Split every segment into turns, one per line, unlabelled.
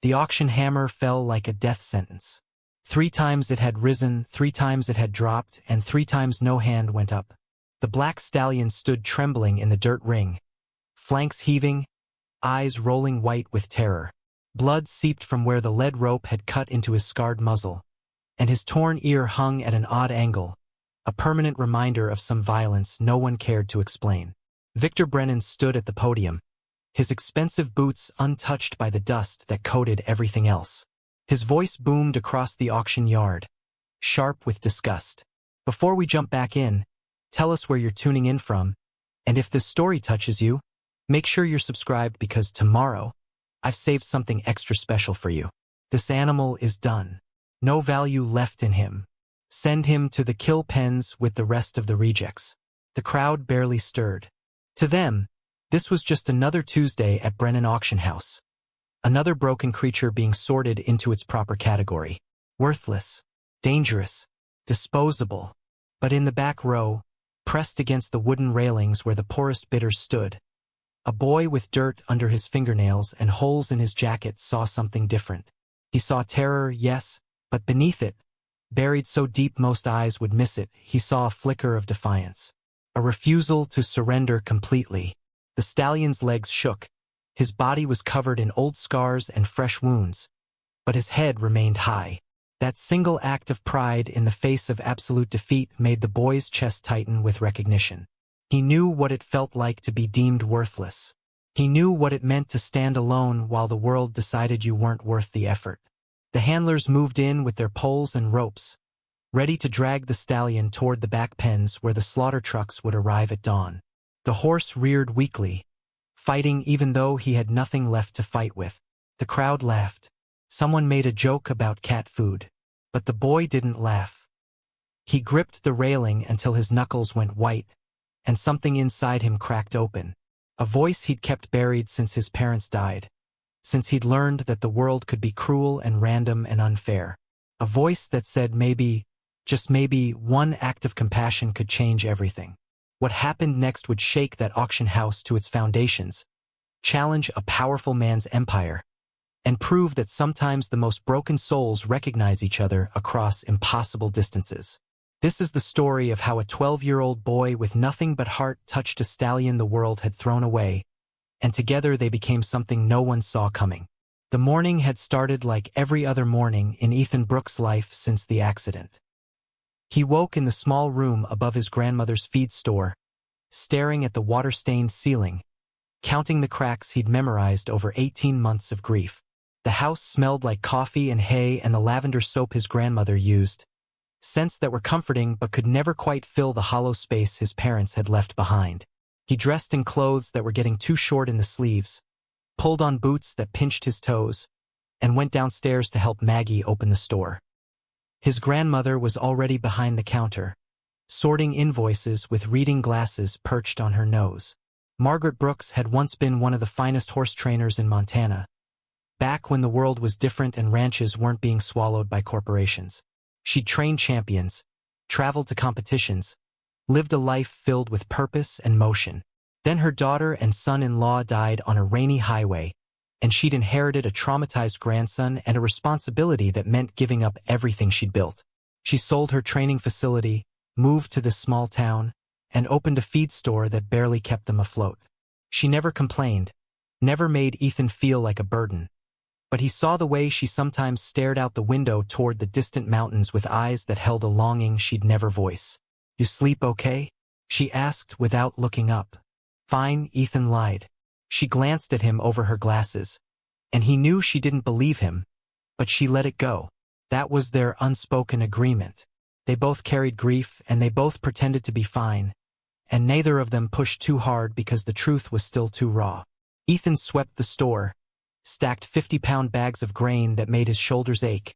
The auction hammer fell like a death sentence. 3 times it had risen, 3 times it had dropped, and 3 times no hand went up. The black stallion stood trembling in the dirt ring, flanks heaving, eyes rolling white with terror. Blood seeped from where the lead rope had cut into his scarred muzzle, and his torn ear hung at an odd angle, a permanent reminder of some violence no one cared to explain. Victor Brennan stood at the podium, his expensive boots untouched by the dust that coated everything else. His voice boomed across the auction yard, sharp with disgust. Before we jump back in, tell us where you're tuning in from, and if this story touches you, make sure you're subscribed because tomorrow, I've saved something extra special for you. This animal is done. No value left in him. Send him to the kill pens with the rest of the rejects. The crowd barely stirred. To them, this was just another Tuesday at Brennan Auction House. Another broken creature being sorted into its proper category. Worthless, dangerous, disposable. But in the back row, pressed against the wooden railings where the poorest bidders stood, a boy with dirt under his fingernails and holes in his jacket saw something different. He saw terror, yes, but beneath it, buried so deep most eyes would miss it, he saw a flicker of defiance. A refusal to surrender completely. The stallion's legs shook. His body was covered in old scars and fresh wounds, but his head remained high. That single act of pride in the face of absolute defeat made the boy's chest tighten with recognition. He knew what it felt like to be deemed worthless. He knew what it meant to stand alone while the world decided you weren't worth the effort. The handlers moved in with their poles and ropes, ready to drag the stallion toward the back pens where the slaughter trucks would arrive at dawn. The horse reared weakly, fighting even though he had nothing left to fight with. The crowd laughed. Someone made a joke about cat food, but the boy didn't laugh. He gripped the railing until his knuckles went white, and something inside him cracked open. A voice he'd kept buried since his parents died, since he'd learned that the world could be cruel and random and unfair. A voice that said maybe, just maybe, one act of compassion could change everything. What happened next would shake that auction house to its foundations, challenge a powerful man's empire, and prove that sometimes the most broken souls recognize each other across impossible distances. This is the story of how a 12-year-old boy with nothing but heart touched a stallion the world had thrown away, and together they became something no one saw coming. The morning had started like every other morning in Ethan Brooks' life since the accident. He woke in the small room above his grandmother's feed store, staring at the water-stained ceiling, counting the cracks he'd memorized over 18 months of grief. The house smelled like coffee and hay and the lavender soap his grandmother used, scents that were comforting but could never quite fill the hollow space his parents had left behind. He dressed in clothes that were getting too short in the sleeves, pulled on boots that pinched his toes, and went downstairs to help Maggie open the store. His grandmother was already behind the counter, sorting invoices with reading glasses perched on her nose. Margaret Brooks had once been one of the finest horse trainers in Montana, back when the world was different and ranches weren't being swallowed by corporations. She'd trained champions, traveled to competitions, lived a life filled with purpose and motion. Then her daughter and son-in-law died on a rainy highway, and she'd inherited a traumatized grandson and a responsibility that meant giving up everything she'd built. She sold her training facility, moved to this small town, and opened a feed store that barely kept them afloat. She never complained, never made Ethan feel like a burden. But he saw the way she sometimes stared out the window toward the distant mountains with eyes that held a longing she'd never voice. "You sleep okay?" she asked without looking up. "Fine," Ethan lied. She glanced at him over her glasses, and he knew she didn't believe him, but she let it go. That was their unspoken agreement. They both carried grief, and they both pretended to be fine, and neither of them pushed too hard because the truth was still too raw. Ethan swept the store, stacked 50-pound bags of grain that made his shoulders ache,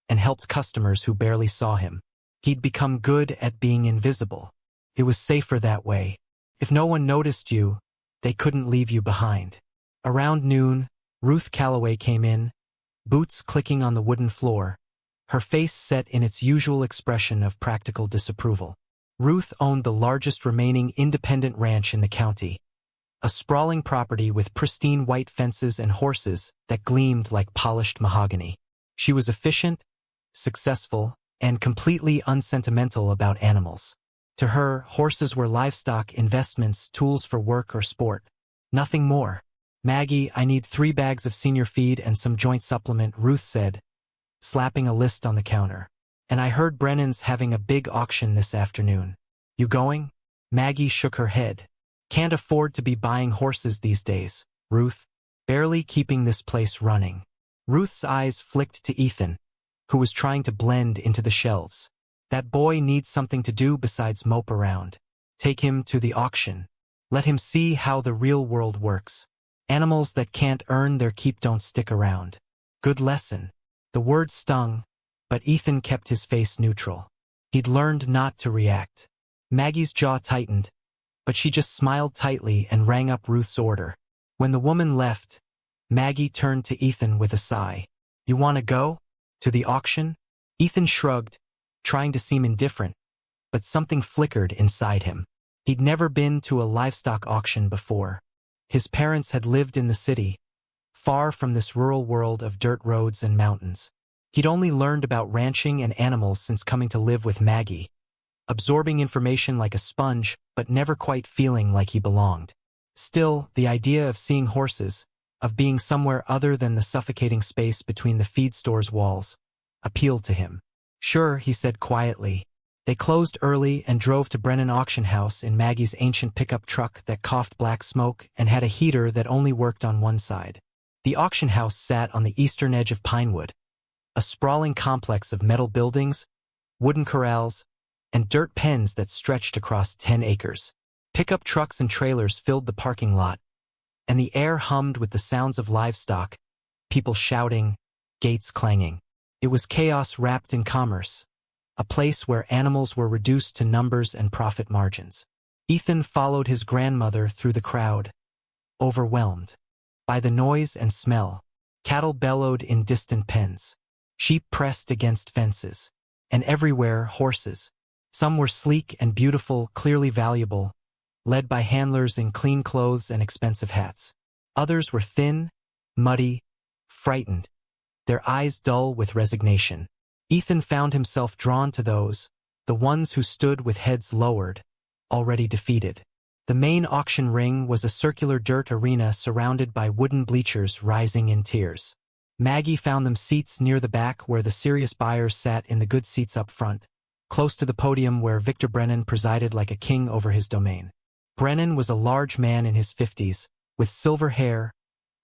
and helped customers who barely saw him. He'd become good at being invisible. It was safer that way. If no one noticed you, they couldn't leave you behind. Around noon, Ruth Calloway came in, boots clicking on the wooden floor, her face set in its usual expression of practical disapproval. Ruth owned the largest remaining independent ranch in the county, A sprawling property with pristine white fences and horses that gleamed like polished mahogany. She was efficient, successful, and completely unsentimental about animals. To her, horses were livestock, investments, tools for work or sport. Nothing more. "Maggie, I need 3 bags of senior feed and some joint supplement," Ruth said, slapping a list on the counter. "And I heard Brennan's having a big auction this afternoon. You going?" Maggie shook her head. "Can't afford to be buying horses these days, Ruth. Barely keeping this place running." Ruth's eyes flicked to Ethan, who was trying to blend into the shelves. "That boy needs something to do besides mope around. Take him to the auction. Let him see how the real world works. Animals that can't earn their keep don't stick around." Good lesson. The word stung, but Ethan kept his face neutral. He'd learned not to react. Maggie's jaw tightened, but she just smiled tightly and rang up Ruth's order. When the woman left, Maggie turned to Ethan with a sigh. "You want to go? To the auction?" Ethan shrugged, trying to seem indifferent, but something flickered inside him. He'd never been to a livestock auction before. His parents had lived in the city, far from this rural world of dirt roads and mountains. He'd only learned about ranching and animals since coming to live with Maggie, absorbing information like a sponge, but never quite feeling like he belonged. Still, the idea of seeing horses, of being somewhere other than the suffocating space between the feed store's walls, appealed to him. "Sure," he said quietly. They closed early and drove to Brennan Auction House in Maggie's ancient pickup truck that coughed black smoke and had a heater that only worked on one side. The auction house sat on the eastern edge of Pinewood, a sprawling complex of metal buildings, wooden corrals, and dirt pens that stretched across 10 acres. Pickup trucks and trailers filled the parking lot, and the air hummed with the sounds of livestock, people shouting, gates clanging. It was chaos wrapped in commerce, a place where animals were reduced to numbers and profit margins. Ethan followed his grandmother through the crowd, overwhelmed by the noise and smell. Cattle bellowed in distant pens. Sheep pressed against fences. And everywhere, horses. Some were sleek and beautiful, clearly valuable, led by handlers in clean clothes and expensive hats. Others were thin, muddy, frightened, their eyes dull with resignation. Ethan found himself drawn to those, the ones who stood with heads lowered, already defeated. The main auction ring was a circular dirt arena surrounded by wooden bleachers rising in tiers. Maggie found them seats near the back where the serious buyers sat in the good seats up front, close to the podium where Victor Brennan presided like a king over his domain. Brennan was a large man in his 50s, with silver hair,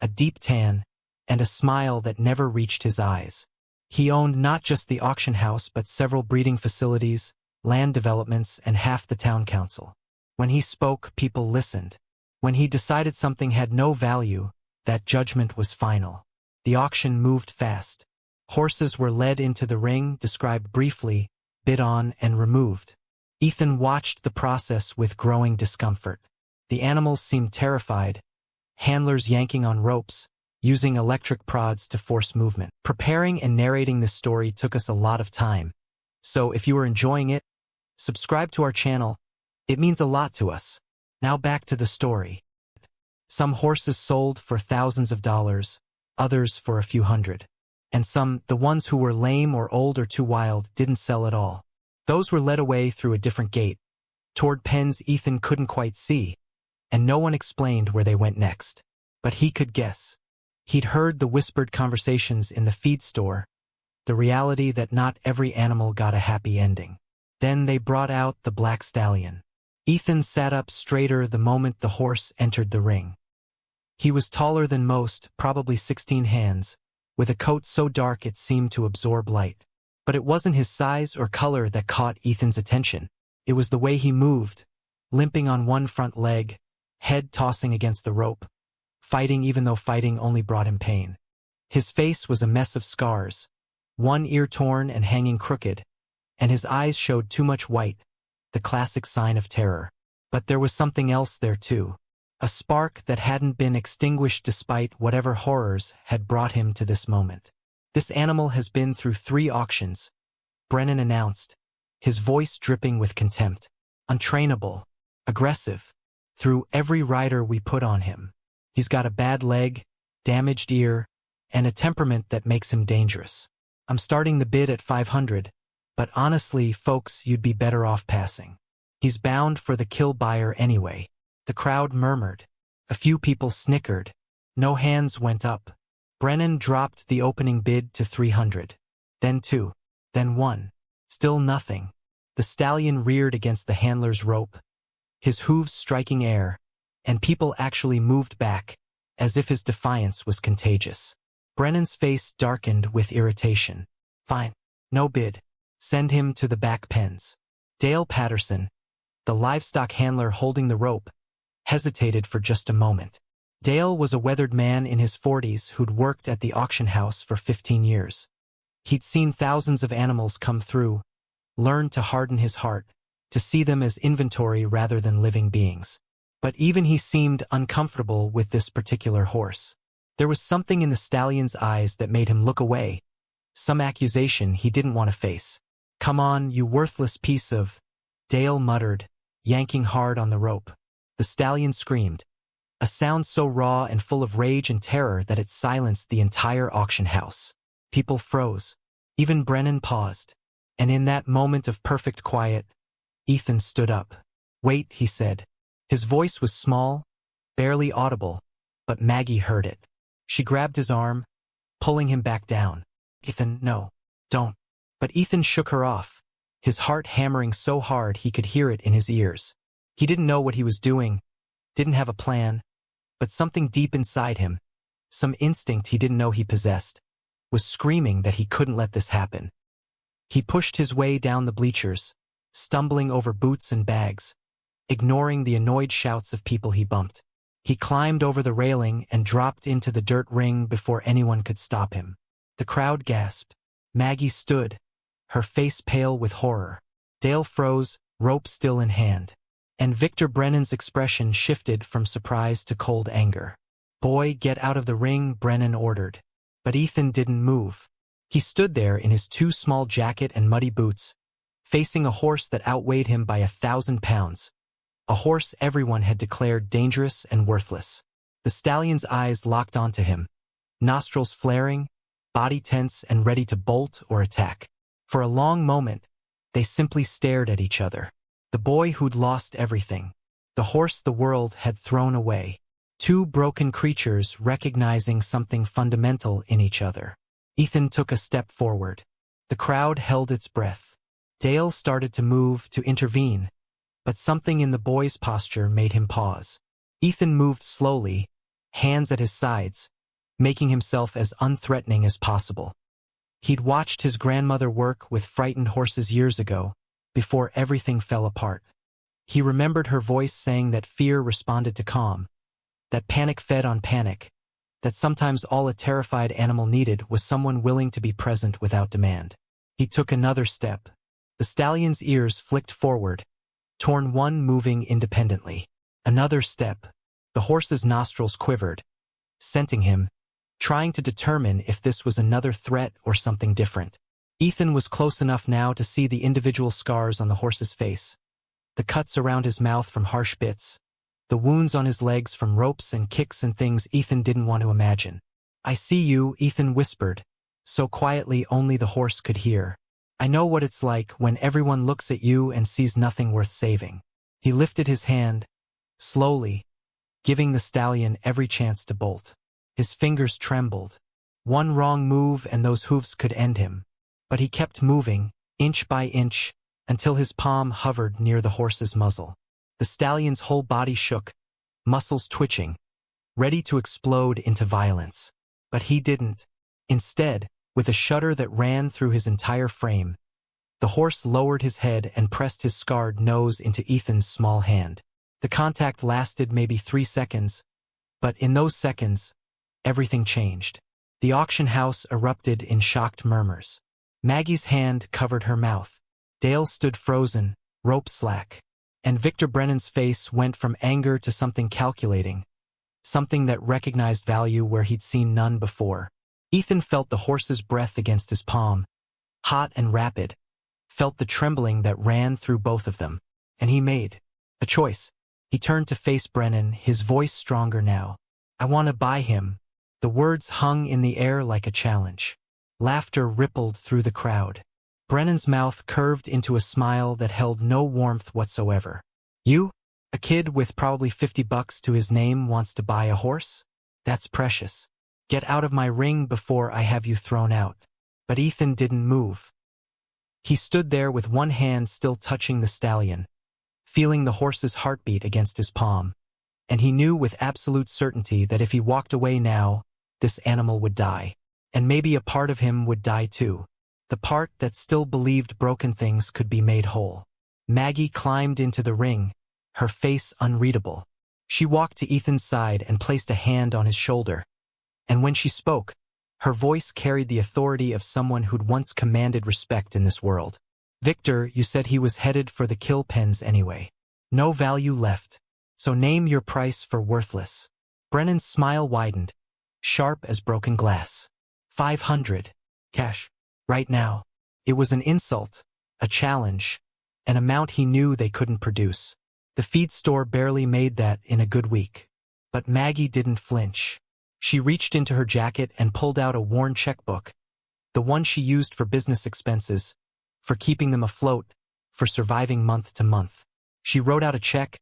a deep tan, and a smile that never reached his eyes. He owned not just the auction house but several breeding facilities, land developments, and half the town council. When he spoke, people listened. When he decided something had no value, that judgment was final. The auction moved fast. Horses were led into the ring, described briefly, bid on, and removed. Ethan watched the process with growing discomfort. The animals seemed terrified, handlers yanking on ropes, using electric prods to force movement. Preparing and narrating this story took us a lot of time. So if you are enjoying it, subscribe to our channel. It means a lot to us. Now back to the story. Some horses sold for thousands of dollars, others for a few hundred. And some, the ones who were lame or old or too wild, didn't sell at all. Those were led away through a different gate, toward pens Ethan couldn't quite see, and no one explained where they went next. But he could guess. He'd heard the whispered conversations in the feed store, the reality that not every animal got a happy ending. Then they brought out the black stallion. Ethan sat up straighter the moment the horse entered the ring. He was taller than most, probably 16 hands, with a coat so dark it seemed to absorb light. But it wasn't his size or color that caught Ethan's attention. It was the way he moved, limping on one front leg, head tossing against the rope, fighting even though fighting only brought him pain. His face was a mess of scars, one ear torn and hanging crooked, and his eyes showed too much white, the classic sign of terror. But there was something else there too, a spark that hadn't been extinguished despite whatever horrors had brought him to this moment. "This animal has been through 3 auctions," Brennan announced, his voice dripping with contempt. "Untrainable, aggressive, through every rider we put on him. He's got a bad leg, damaged ear, and a temperament that makes him dangerous. I'm starting the bid at 500, but honestly, folks, you'd be better off passing. He's bound for the kill buyer anyway. The crowd murmured. A few people snickered. No hands went up. Brennan dropped the opening bid to 300. Then 2. Then 1. Still nothing. The stallion reared against the handler's rope, his hooves striking air, and people actually moved back, as if his defiance was contagious. Brennan's face darkened with irritation. Fine. No bid. Send him to the back pens. Dale Patterson, the livestock handler holding the rope, hesitated for just a moment. Dale was a weathered man in his 40s who'd worked at the auction house for 15 years. He'd seen thousands of animals come through, learned to harden his heart, to see them as inventory rather than living beings. But even he seemed uncomfortable with this particular horse. There was something in the stallion's eyes that made him look away, some accusation he didn't want to face. Come on, you worthless piece of... Dale muttered, yanking hard on the rope. The stallion screamed, a sound so raw and full of rage and terror that it silenced the entire auction house. People froze. Even Brennan paused. And in that moment of perfect quiet, Ethan stood up. Wait, he said. His voice was small, barely audible, but Maggie heard it. She grabbed his arm, pulling him back down. Ethan, no, don't. But Ethan shook her off, his heart hammering so hard he could hear it in his ears. He didn't know what he was doing, didn't have a plan, but something deep inside him, some instinct he didn't know he possessed, was screaming that he couldn't let this happen. He pushed his way down the bleachers, stumbling over boots and bags, ignoring the annoyed shouts of people he bumped. He climbed over the railing and dropped into the dirt ring before anyone could stop him. The crowd gasped. Maggie stood, her face pale with horror. Dale froze, rope still in hand. And Victor Brennan's expression shifted from surprise to cold anger. Boy, get out of the ring, Brennan ordered. But Ethan didn't move. He stood there in his too small jacket and muddy boots, facing a horse that outweighed him by 1,000 pounds. A horse everyone had declared dangerous and worthless. The stallion's eyes locked onto him, nostrils flaring, body tense and ready to bolt or attack. For a long moment, they simply stared at each other. The boy who'd lost everything. The horse the world had thrown away. Two broken creatures recognizing something fundamental in each other. Ethan took a step forward. The crowd held its breath. Dale started to move to intervene, but something in the boy's posture made him pause. Ethan moved slowly, hands at his sides, making himself as unthreatening as possible. He'd watched his grandmother work with frightened horses years ago, before everything fell apart. He remembered her voice saying that fear responded to calm, that panic fed on panic, that sometimes all a terrified animal needed was someone willing to be present without demand. He took another step. The stallion's ears flicked forward, torn one moving independently. Another step. The horse's nostrils quivered, scenting him, trying to determine if this was another threat or something different. Ethan was close enough now to see the individual scars on the horse's face, the cuts around his mouth from harsh bits, the wounds on his legs from ropes and kicks and things Ethan didn't want to imagine. I see you, Ethan whispered, so quietly only the horse could hear. I know what it's like when everyone looks at you and sees nothing worth saving. He lifted his hand, slowly, giving the stallion every chance to bolt. His fingers trembled. One wrong move and those hoofs could end him. But he kept moving, inch by inch, until his palm hovered near the horse's muzzle. The stallion's whole body shook, muscles twitching, ready to explode into violence. But he didn't. Instead, with a shudder that ran through his entire frame, the horse lowered his head and pressed his scarred nose into Ethan's small hand. The contact lasted maybe 3 seconds, but in those seconds, everything changed. The auction house erupted in shocked murmurs. Maggie's hand covered her mouth. Dale stood frozen, rope slack. And Victor Brennan's face went from anger to something calculating, something that recognized value where he'd seen none before. Ethan felt the horse's breath against his palm, hot and rapid, felt the trembling that ran through both of them. And he made a choice. He turned to face Brennan, his voice stronger now. "I want to buy him." The words hung in the air like a challenge. Laughter rippled through the crowd. Brennan's mouth curved into a smile that held no warmth whatsoever. "You? A kid with probably $50 to his name wants to buy a horse? That's precious. Get out of my ring before I have you thrown out." But Ethan didn't move. He stood there with one hand still touching the stallion, feeling the horse's heartbeat against his palm. And he knew with absolute certainty that if he walked away now, this animal would die. And maybe a part of him would die too. The part that still believed broken things could be made whole. Maggie climbed into the ring, her face unreadable. She walked to Ethan's side and placed a hand on his shoulder. And when she spoke, her voice carried the authority of someone who'd once commanded respect in this world. "Victor, you said he was headed for the kill pens anyway. No value left. So name your price for worthless." Brennan's smile widened, sharp as broken glass. 500. Cash. Right now. It was an insult, a challenge, an amount he knew they couldn't produce. The feed store barely made that in a good week. But Maggie didn't flinch. She reached into her jacket and pulled out a worn checkbook, the one she used for business expenses, for keeping them afloat, for surviving month to month. She wrote out a check,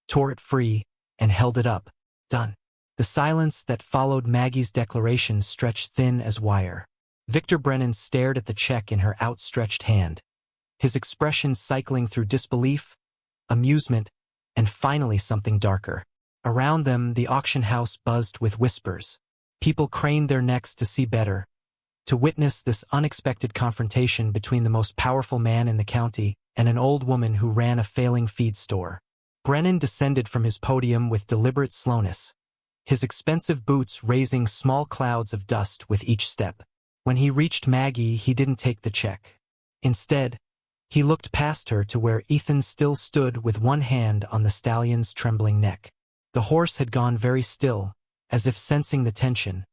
tore it free, and held it up. Done. The silence that followed Maggie's declaration stretched thin as wire. Victor Brennan stared at the check in her outstretched hand, his expression cycling through disbelief, amusement, and finally something darker. Around them, the auction house buzzed with whispers. People craned their necks to see better, to witness this unexpected confrontation between the most powerful man in the county and an old woman who ran a failing feed store. Brennan descended from his podium with deliberate slowness, his expensive boots raising small clouds of dust with each step. When he reached Maggie, he didn't take the check. Instead, he looked past her to where Ethan still stood with one hand on the stallion's trembling neck. The horse had gone very still, as if sensing the tension,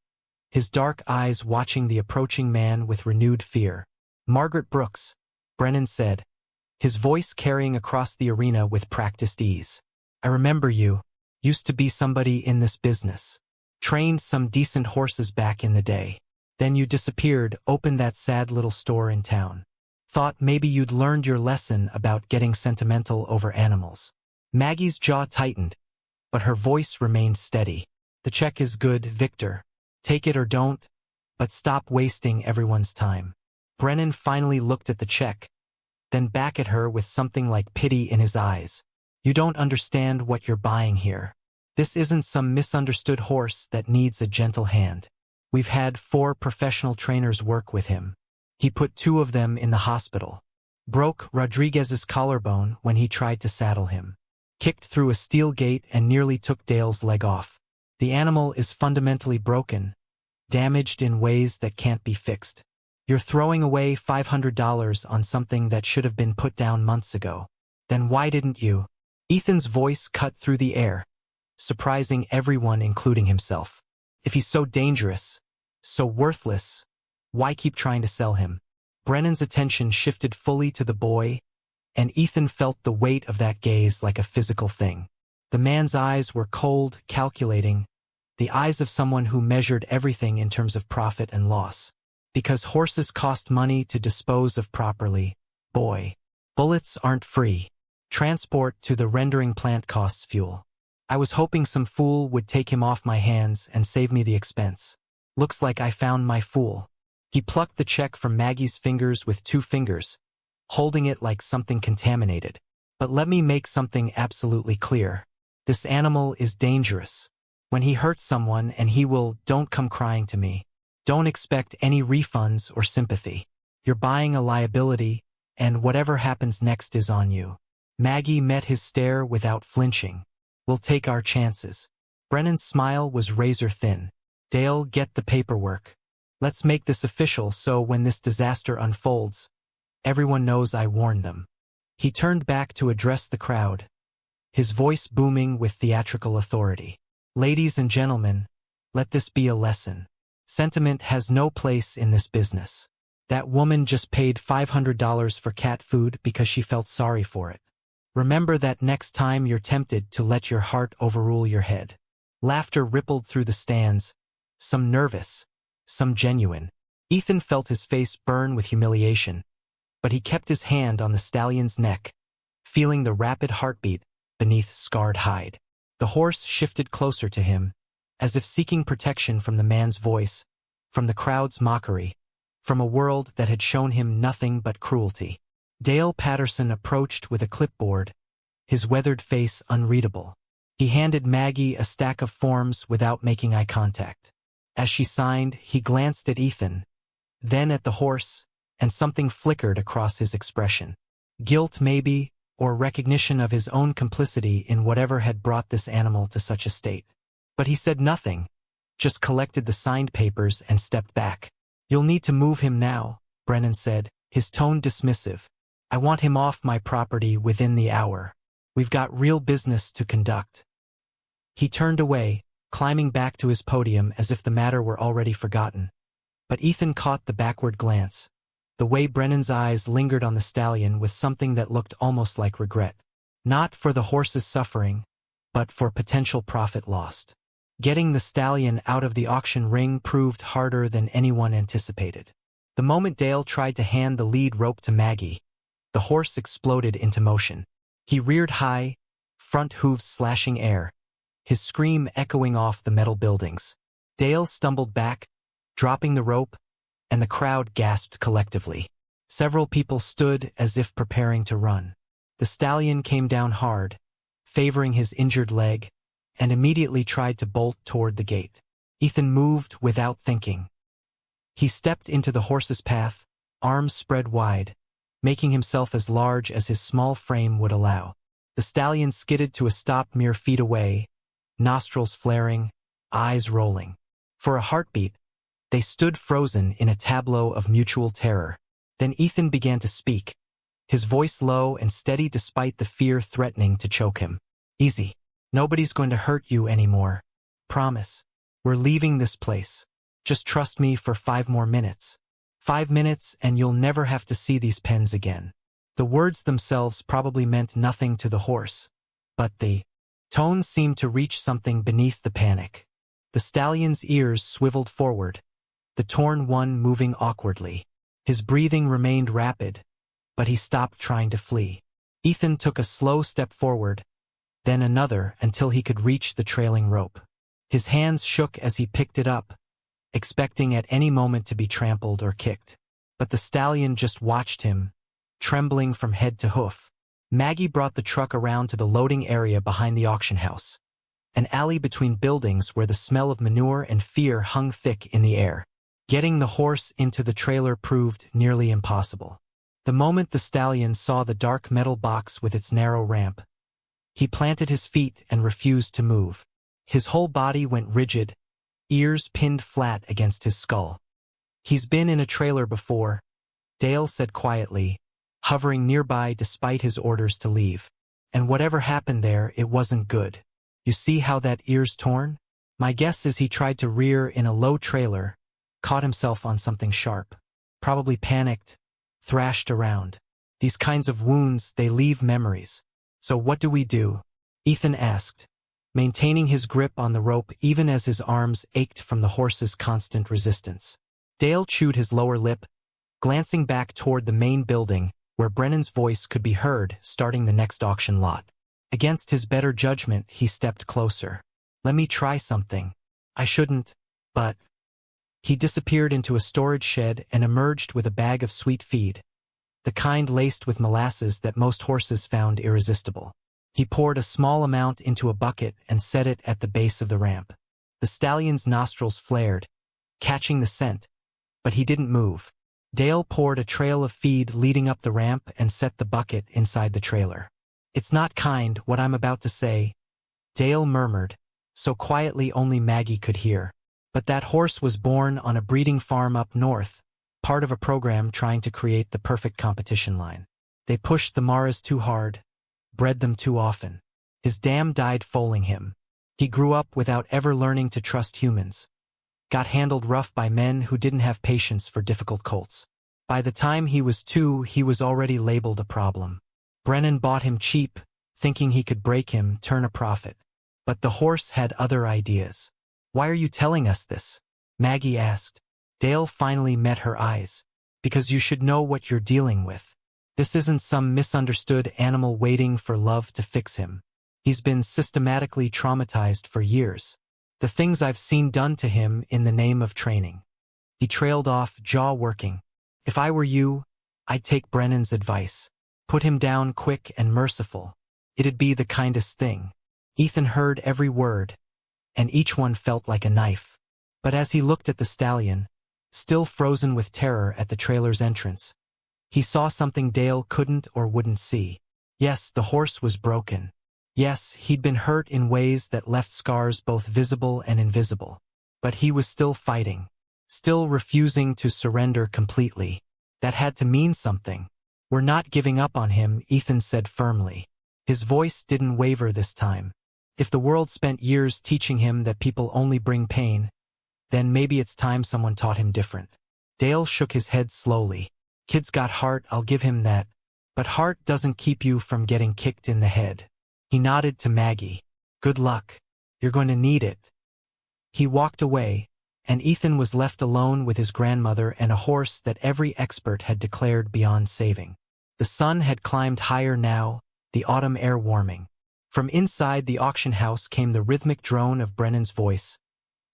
his dark eyes watching the approaching man with renewed fear. "Margaret Brooks," Brennan said, his voice carrying across the arena with practiced ease. "I remember you. Used to be somebody in this business. Trained some decent horses back in the day. Then you disappeared, opened that sad little store in town. Thought maybe you'd learned your lesson about getting sentimental over animals." Maggie's jaw tightened, but her voice remained steady. "The check is good, Victor. Take it or don't, but stop wasting everyone's time." Brennan finally looked at the check, then back at her with something like pity in his eyes. "You don't understand what you're buying here. This isn't some misunderstood horse that needs a gentle hand. We've had 4 professional trainers work with him. He put 2 of them in the hospital. Broke Rodriguez's collarbone when he tried to saddle him. Kicked through a steel gate and nearly took Dale's leg off. The animal is fundamentally broken, damaged in ways that can't be fixed. You're throwing away $500 on something that should have been put down months ago. Then why didn't you?" Ethan's voice cut through the air, surprising everyone including himself. "If he's so dangerous, so worthless, why keep trying to sell him?" Brennan's attention shifted fully to the boy, and Ethan felt the weight of that gaze like a physical thing. The man's eyes were cold, calculating, the eyes of someone who measured everything in terms of profit and loss. Because horses cost money to dispose of properly, boy. Bullets aren't free. Transport to the rendering plant costs fuel. I was hoping some fool would take him off my hands and save me the expense. Looks like I found my fool. He plucked the check from Maggie's fingers with 2 fingers, holding it like something contaminated. "But let me make something absolutely clear. This animal is dangerous. When he hurts someone and he will, don't come crying to me. Don't expect any refunds or sympathy. You're buying a liability, and whatever happens next is on you." Maggie met his stare without flinching. "We'll take our chances." Brennan's smile was razor thin. "Dale, get the paperwork. Let's make this official so when this disaster unfolds, everyone knows I warned them." He turned back to address the crowd, his voice booming with theatrical authority. "Ladies and gentlemen, let this be a lesson. Sentiment has no place in this business. That woman just paid $500 for cat food because she felt sorry for it. Remember that next time you're tempted to let your heart overrule your head. Laughter rippled through the stands, some nervous, some genuine. Ethan felt his face burn with humiliation, but he kept his hand on the stallion's neck, feeling the rapid heartbeat beneath scarred hide. The horse shifted closer to him, as if seeking protection from the man's voice, from the crowd's mockery, from a world that had shown him nothing but cruelty. Dale Patterson approached with a clipboard, his weathered face unreadable. He handed Maggie a stack of forms without making eye contact. As she signed, he glanced at Ethan, then at the horse, and something flickered across his expression. Guilt, maybe, or recognition of his own complicity in whatever had brought this animal to such a state. But he said nothing, just collected the signed papers and stepped back. "You'll need to move him now," Brennan said, his tone dismissive. "I want him off my property within the hour. We've got real business to conduct." He turned away, climbing back to his podium as if the matter were already forgotten. But Ethan caught the backward glance, the way Brennan's eyes lingered on the stallion with something that looked almost like regret. Not for the horse's suffering, but for potential profit lost. Getting the stallion out of the auction ring proved harder than anyone anticipated. The moment Dale tried to hand the lead rope to Maggie, the horse exploded into motion. He reared high, front hooves slashing air, his scream echoing off the metal buildings. Dale stumbled back, dropping the rope, and the crowd gasped collectively. Several people stood as if preparing to run. The stallion came down hard, favoring his injured leg, and immediately tried to bolt toward the gate. Ethan moved without thinking. He stepped into the horse's path, arms spread wide, making himself as large as his small frame would allow. The stallion skidded to a stop mere feet away, nostrils flaring, eyes rolling. For a heartbeat, they stood frozen in a tableau of mutual terror. Then Ethan began to speak, his voice low and steady despite the fear threatening to choke him. "Easy. Nobody's going to hurt you anymore. Promise. We're leaving this place. Just trust me for 5 more minutes. 5 minutes and you'll never have to see these pens again." The words themselves probably meant nothing to the horse, but the tone seemed to reach something beneath the panic. The stallion's ears swiveled forward, the torn one moving awkwardly. His breathing remained rapid, but he stopped trying to flee. Ethan took a slow step forward, then another until he could reach the trailing rope. His hands shook as he picked it up, expecting at any moment to be trampled or kicked. But the stallion just watched him, trembling from head to hoof. Maggie brought the truck around to the loading area behind the auction house, an alley between buildings where the smell of manure and fear hung thick in the air. Getting the horse into the trailer proved nearly impossible. The moment the stallion saw the dark metal box with its narrow ramp, he planted his feet and refused to move. His whole body went rigid, ears pinned flat against his skull. "He's been in a trailer before," Dale said quietly, hovering nearby despite his orders to leave. "And whatever happened there, it wasn't good. You see how that ear's torn? My guess is he tried to rear in a low trailer, caught himself on something sharp. Probably panicked, thrashed around. These kinds of wounds, they leave memories. So what do we do?" Ethan asked, maintaining his grip on the rope even as his arms ached from the horse's constant resistance. Dale chewed his lower lip, glancing back toward the main building where Brennan's voice could be heard starting the next auction lot. Against his better judgment, he stepped closer. "Let me try something. I shouldn't, but..." He disappeared into a storage shed and emerged with a bag of sweet feed, the kind laced with molasses that most horses found irresistible. He poured a small amount into a bucket and set it at the base of the ramp. The stallion's nostrils flared, catching the scent, but he didn't move. Dale poured a trail of feed leading up the ramp and set the bucket inside the trailer. "It's not kind, what I'm about to say," Dale murmured, so quietly only Maggie could hear. "But that horse was born on a breeding farm up north, part of a program trying to create the perfect competition line. They pushed the maras too hard, bred them too often. His dam died foaling him. He grew up without ever learning to trust humans. Got handled rough by men who didn't have patience for difficult colts. By the time he was 2, he was already labeled a problem. Brennan bought him cheap, thinking he could break him, turn a profit. But the horse had other ideas. "Why are you telling us this?" Maggie asked. Dale finally met her eyes. "Because you should know what you're dealing with. This isn't some misunderstood animal waiting for love to fix him. He's been systematically traumatized for years. The things I've seen done to him in the name of training." He trailed off, jaw working. "If I were you, I'd take Brennan's advice. Put him down quick and merciful. It'd be the kindest thing." Ethan heard every word, and each one felt like a knife. But as he looked at the stallion, still frozen with terror at the trailer's entrance, he saw something Dale couldn't or wouldn't see. Yes, the horse was broken. Yes, he'd been hurt in ways that left scars both visible and invisible. But he was still fighting, still refusing to surrender completely. That had to mean something. "We're not giving up on him," Ethan said firmly. His voice didn't waver this time. If the world spent years teaching him that people only bring pain, then maybe it's time someone taught him different. Dale shook his head slowly. "Kid's got heart, I'll give him that. But heart doesn't keep you from getting kicked in the head." He nodded to Maggie. "Good luck. You're going to need it." He walked away, and Ethan was left alone with his grandmother and a horse that every expert had declared beyond saving. The sun had climbed higher now, the autumn air warming. From inside the auction house came the rhythmic drone of Brennan's voice,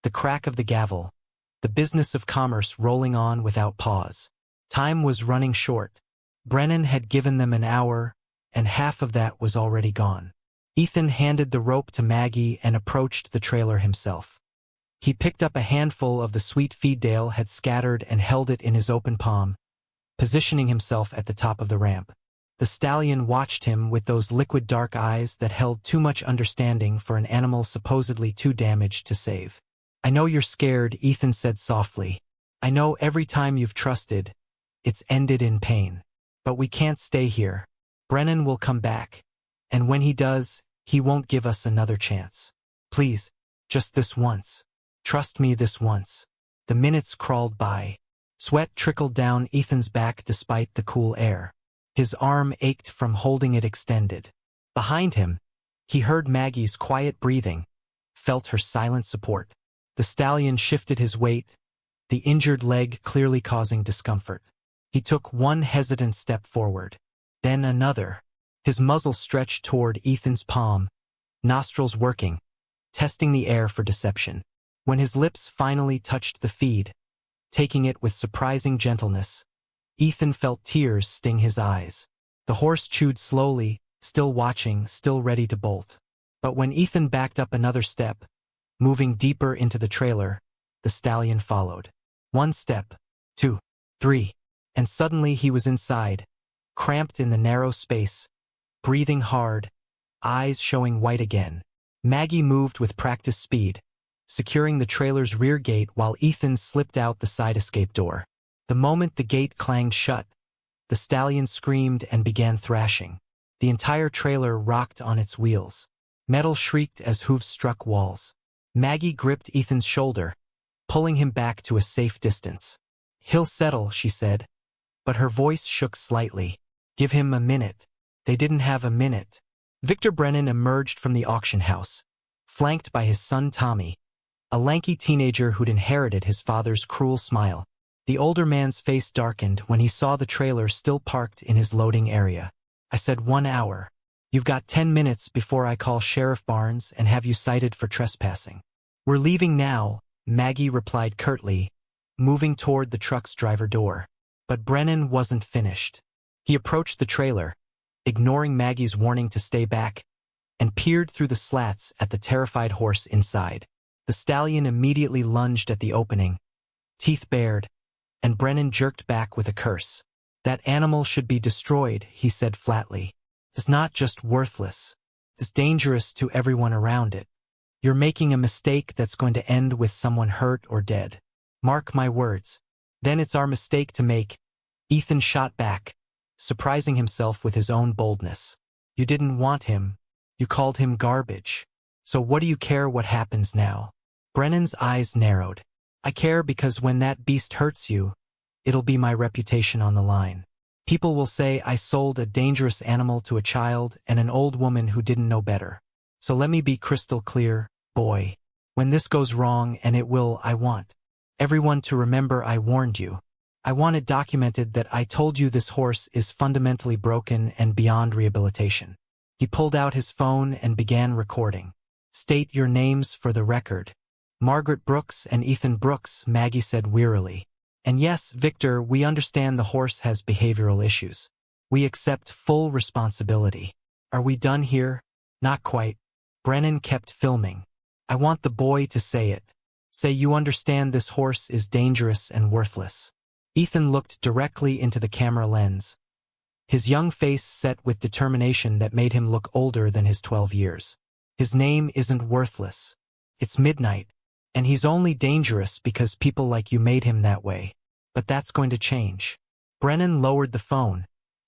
the crack of the gavel, the business of commerce rolling on without pause. Time was running short. Brennan had given them an hour, and half of that was already gone. Ethan handed the rope to Maggie and approached the trailer himself. He picked up a handful of the sweet feed Dale had scattered and held it in his open palm, positioning himself at the top of the ramp. The stallion watched him with those liquid dark eyes that held too much understanding for an animal supposedly too damaged to save. "I know you're scared," Ethan said softly. "I know every time you've trusted, it's ended in pain. But we can't stay here. Brennan will come back. And when he does, he won't give us another chance. Please, just this once. Trust me this once." The minutes crawled by. Sweat trickled down Ethan's back despite the cool air. His arm ached from holding it extended. Behind him, he heard Maggie's quiet breathing, felt her silent support. The stallion shifted his weight, the injured leg clearly causing discomfort. He took one hesitant step forward, then another. His muzzle stretched toward Ethan's palm, nostrils working, testing the air for deception. When his lips finally touched the feed, taking it with surprising gentleness, Ethan felt tears sting his eyes. The horse chewed slowly, still watching, still ready to bolt. But when Ethan backed up another step, moving deeper into the trailer, the stallion followed. One step, two, three, and suddenly he was inside, cramped in the narrow space, breathing hard, eyes showing white again. Maggie moved with practiced speed, securing the trailer's rear gate while Ethan slipped out the side escape door. The moment the gate clanged shut, the stallion screamed and began thrashing. The entire trailer rocked on its wheels. Metal shrieked as hooves struck walls. Maggie gripped Ethan's shoulder, pulling him back to a safe distance. "He'll settle," she said, but her voice shook slightly. "Give him a minute." They didn't have a minute. Victor Brennan emerged from the auction house, flanked by his son Tommy, a lanky teenager who'd inherited his father's cruel smile. The older man's face darkened when he saw the trailer still parked in his loading area. "I said 1 hour. You've got 10 minutes before I call Sheriff Barnes and have you cited for trespassing." "We're leaving now," Maggie replied curtly, moving toward the truck's driver door. But Brennan wasn't finished. He approached the trailer, ignoring Maggie's warning to stay back, and peered through the slats at the terrified horse inside. The stallion immediately lunged at the opening, teeth bared, and Brennan jerked back with a curse. "That animal should be destroyed," he said flatly. "It's not just worthless. It's dangerous to everyone around it. You're making a mistake that's going to end with someone hurt or dead. Mark my words. Then it's our mistake to make." Ethan shot back, surprising himself with his own boldness. "You didn't want him. You called him garbage. So what do you care what happens now?" Brennan's eyes narrowed. "I care because when that beast hurts you, it'll be my reputation on the line." People will say I sold a dangerous animal to a child and an old woman who didn't know better. So let me be crystal clear, boy. When this goes wrong, and it will, I want everyone to remember I warned you. I want it documented that I told you this horse is fundamentally broken and beyond rehabilitation. He pulled out his phone and began recording. State your names for the record. Margaret Brooks and Ethan Brooks, Maggie said wearily. And yes, Victor, we understand the horse has behavioral issues. We accept full responsibility. Are we done here? Not quite. Brennan kept filming. I want the boy to say it. Say you understand this horse is dangerous and worthless. Ethan looked directly into the camera lens. His young face set with determination that made him look older than his 12 years. His name isn't worthless. It's Midnight. And he's only dangerous because people like you made him that way. But that's going to change. Brennan lowered the phone,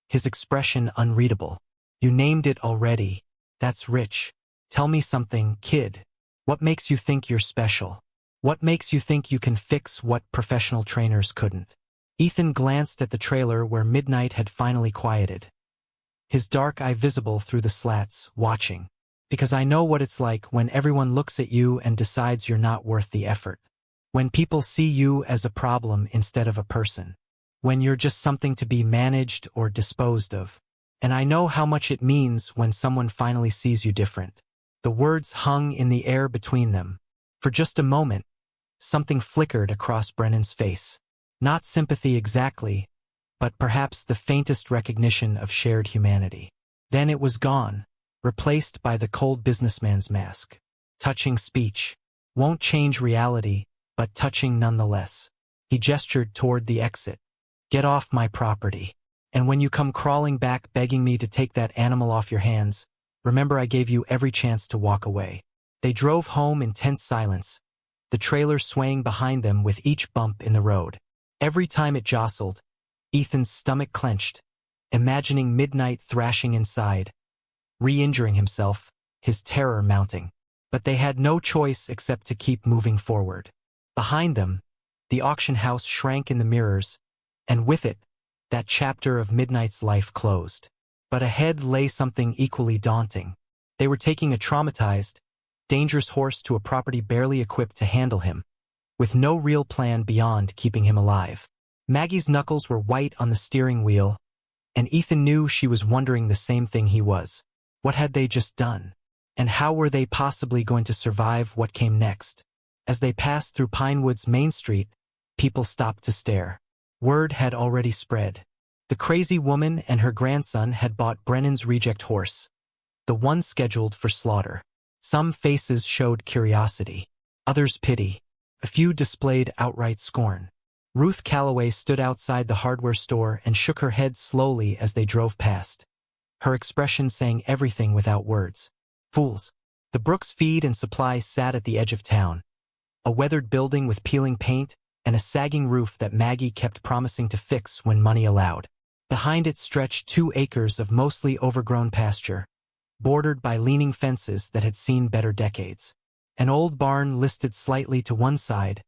his expression unreadable. You named it already. That's rich. Tell me something, kid. What makes you think you're special? What makes you think you can fix what professional trainers couldn't? Ethan glanced at the trailer where Midnight had finally quieted. His dark eye visible through the slats, watching. Because I know what it's like when everyone looks at you and decides you're not worth the effort. When people see you as a problem instead of a person. When you're just something to be managed or disposed of. And I know how much it means when someone finally sees you different. The words hung in the air between them. For just a moment, something flickered across Brennan's face. Not sympathy exactly, but perhaps the faintest recognition of shared humanity. Then it was gone. Replaced by the cold businessman's mask. Touching speech. Won't change reality, but touching nonetheless. He gestured toward the exit. Get off my property. And when you come crawling back begging me to take that animal off your hands, remember I gave you every chance to walk away. They drove home in tense silence, the trailer swaying behind them with each bump in the road. Every time it jostled, Ethan's stomach clenched, imagining Midnight thrashing inside, re-injuring himself, his terror mounting. But they had no choice except to keep moving forward. Behind them, the auction house shrank in the mirrors, and with it, that chapter of Midnight's life closed. But ahead lay something equally daunting. They were taking a traumatized, dangerous horse to a property barely equipped to handle him, with no real plan beyond keeping him alive. Maggie's knuckles were white on the steering wheel, and Ethan knew she was wondering the same thing he was. What had they just done? And how were they possibly going to survive what came next? As they passed through Pinewood's main street, people stopped to stare. Word had already spread. The crazy woman and her grandson had bought Brennan's reject horse, the one scheduled for slaughter. Some faces showed curiosity, others pity. A few displayed outright scorn. Ruth Calloway stood outside the hardware store and shook her head slowly as they drove past. Her expression saying everything without words. Fools. The Brooks Feed and Supply sat at the edge of town. A weathered building with peeling paint and a sagging roof that Maggie kept promising to fix when money allowed. Behind it stretched 2 acres of mostly overgrown pasture, bordered by leaning fences that had seen better decades. An old barn listed slightly to one side,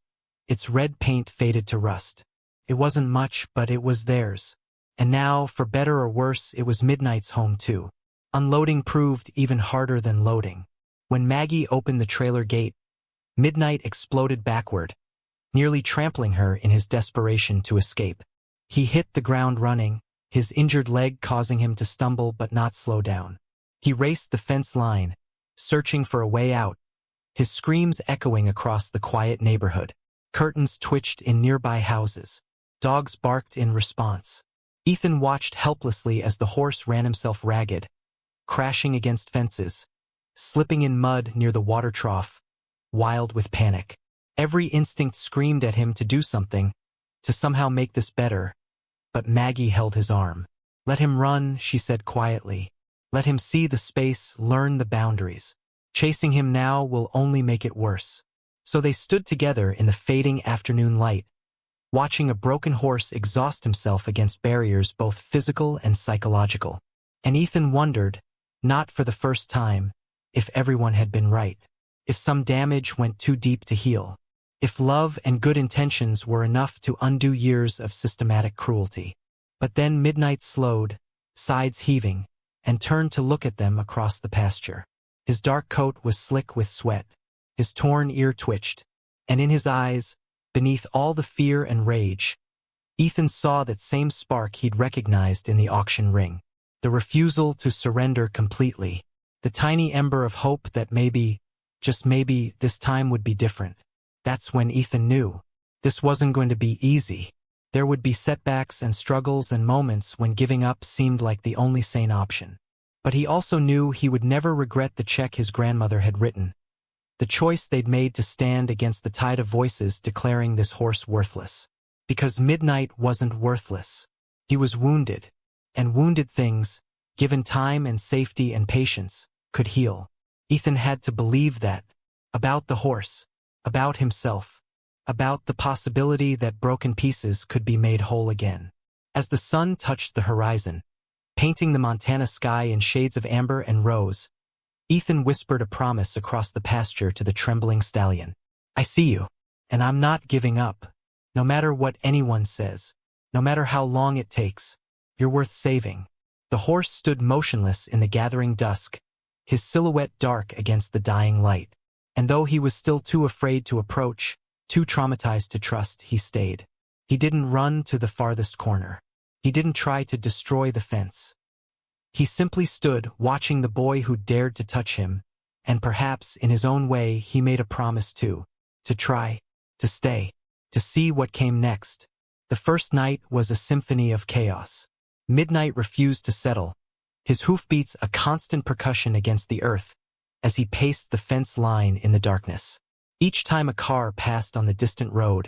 its red paint faded to rust. It wasn't much, but it was theirs. And now, for better or worse, it was Midnight's home too. Unloading proved even harder than loading. When Maggie opened the trailer gate, Midnight exploded backward, nearly trampling her in his desperation to escape. He hit the ground running, his injured leg causing him to stumble but not slow down. He raced the fence line, searching for a way out, his screams echoing across the quiet neighborhood. Curtains twitched in nearby houses. Dogs barked in response. Ethan watched helplessly as the horse ran himself ragged, crashing against fences, slipping in mud near the water trough, wild with panic. Every instinct screamed at him to do something, to somehow make this better, but Maggie held his arm. Let him run, she said quietly. Let him see the space, learn the boundaries. Chasing him now will only make it worse. So they stood together in the fading afternoon light, watching a broken horse exhaust himself against barriers both physical and psychological. And Ethan wondered, not for the first time, if everyone had been right. If some damage went too deep to heal. If love and good intentions were enough to undo years of systematic cruelty. But then Midnight slowed, sides heaving, and turned to look at them across the pasture. His dark coat was slick with sweat. His torn ear twitched, and in his eyes, beneath all the fear and rage, Ethan saw that same spark he'd recognized in the auction ring. The refusal to surrender completely. The tiny ember of hope that maybe, just maybe, this time would be different. That's when Ethan knew. This wasn't going to be easy. There would be setbacks and struggles and moments when giving up seemed like the only sane option. But he also knew he would never regret the check his grandmother had written. The choice they'd made to stand against the tide of voices declaring this horse worthless. Because Midnight wasn't worthless. He was wounded. And wounded things, given time and safety and patience, could heal. Ethan had to believe that. About the horse. About himself. About the possibility that broken pieces could be made whole again. As the sun touched the horizon, painting the Montana sky in shades of amber and rose, Ethan whispered a promise across the pasture to the trembling stallion. I see you, and I'm not giving up. No matter what anyone says, no matter how long it takes, you're worth saving. The horse stood motionless in the gathering dusk, his silhouette dark against the dying light. And though he was still too afraid to approach, too traumatized to trust, he stayed. He didn't run to the farthest corner. He didn't try to destroy the fence. He simply stood, watching the boy who dared to touch him, and perhaps, in his own way, he made a promise too. To try, to stay, to see what came next. The first night was a symphony of chaos. Midnight refused to settle, his hoofbeats a constant percussion against the earth, as he paced the fence line in the darkness. Each time a car passed on the distant road,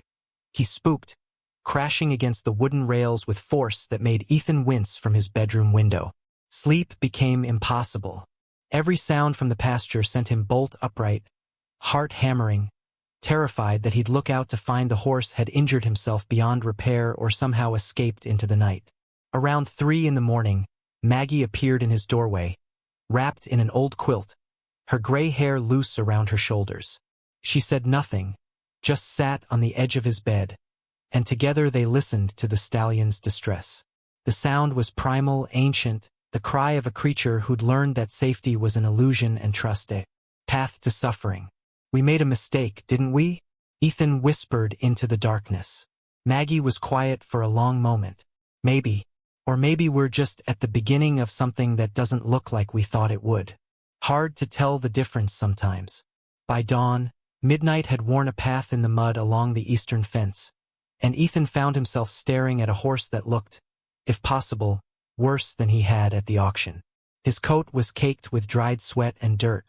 he spooked, crashing against the wooden rails with force that made Ethan wince from his bedroom window. Sleep became impossible. Every sound from the pasture sent him bolt upright, heart hammering, terrified that he'd look out to find the horse had injured himself beyond repair or somehow escaped into the night. Around 3 in the morning, Maggie appeared in his doorway, wrapped in an old quilt, her gray hair loose around her shoulders. She said nothing, just sat on the edge of his bed, and together they listened to the stallion's distress. The sound was primal, ancient, the cry of a creature who'd learned that safety was an illusion and trust a path to suffering. We made a mistake, didn't we? Ethan whispered into the darkness. Maggie was quiet for a long moment. Maybe. Or maybe we're just at the beginning of something that doesn't look like we thought it would. Hard to tell the difference sometimes. By dawn, Midnight had worn a path in the mud along the eastern fence, and Ethan found himself staring at a horse that looked, if possible, worse than he had at the auction. His coat was caked with dried sweat and dirt.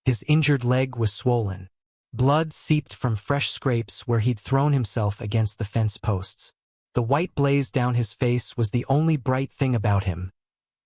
His injured leg was swollen. Blood seeped from fresh scrapes where he'd thrown himself against the fence posts. The white blaze down his face was the only bright thing about him,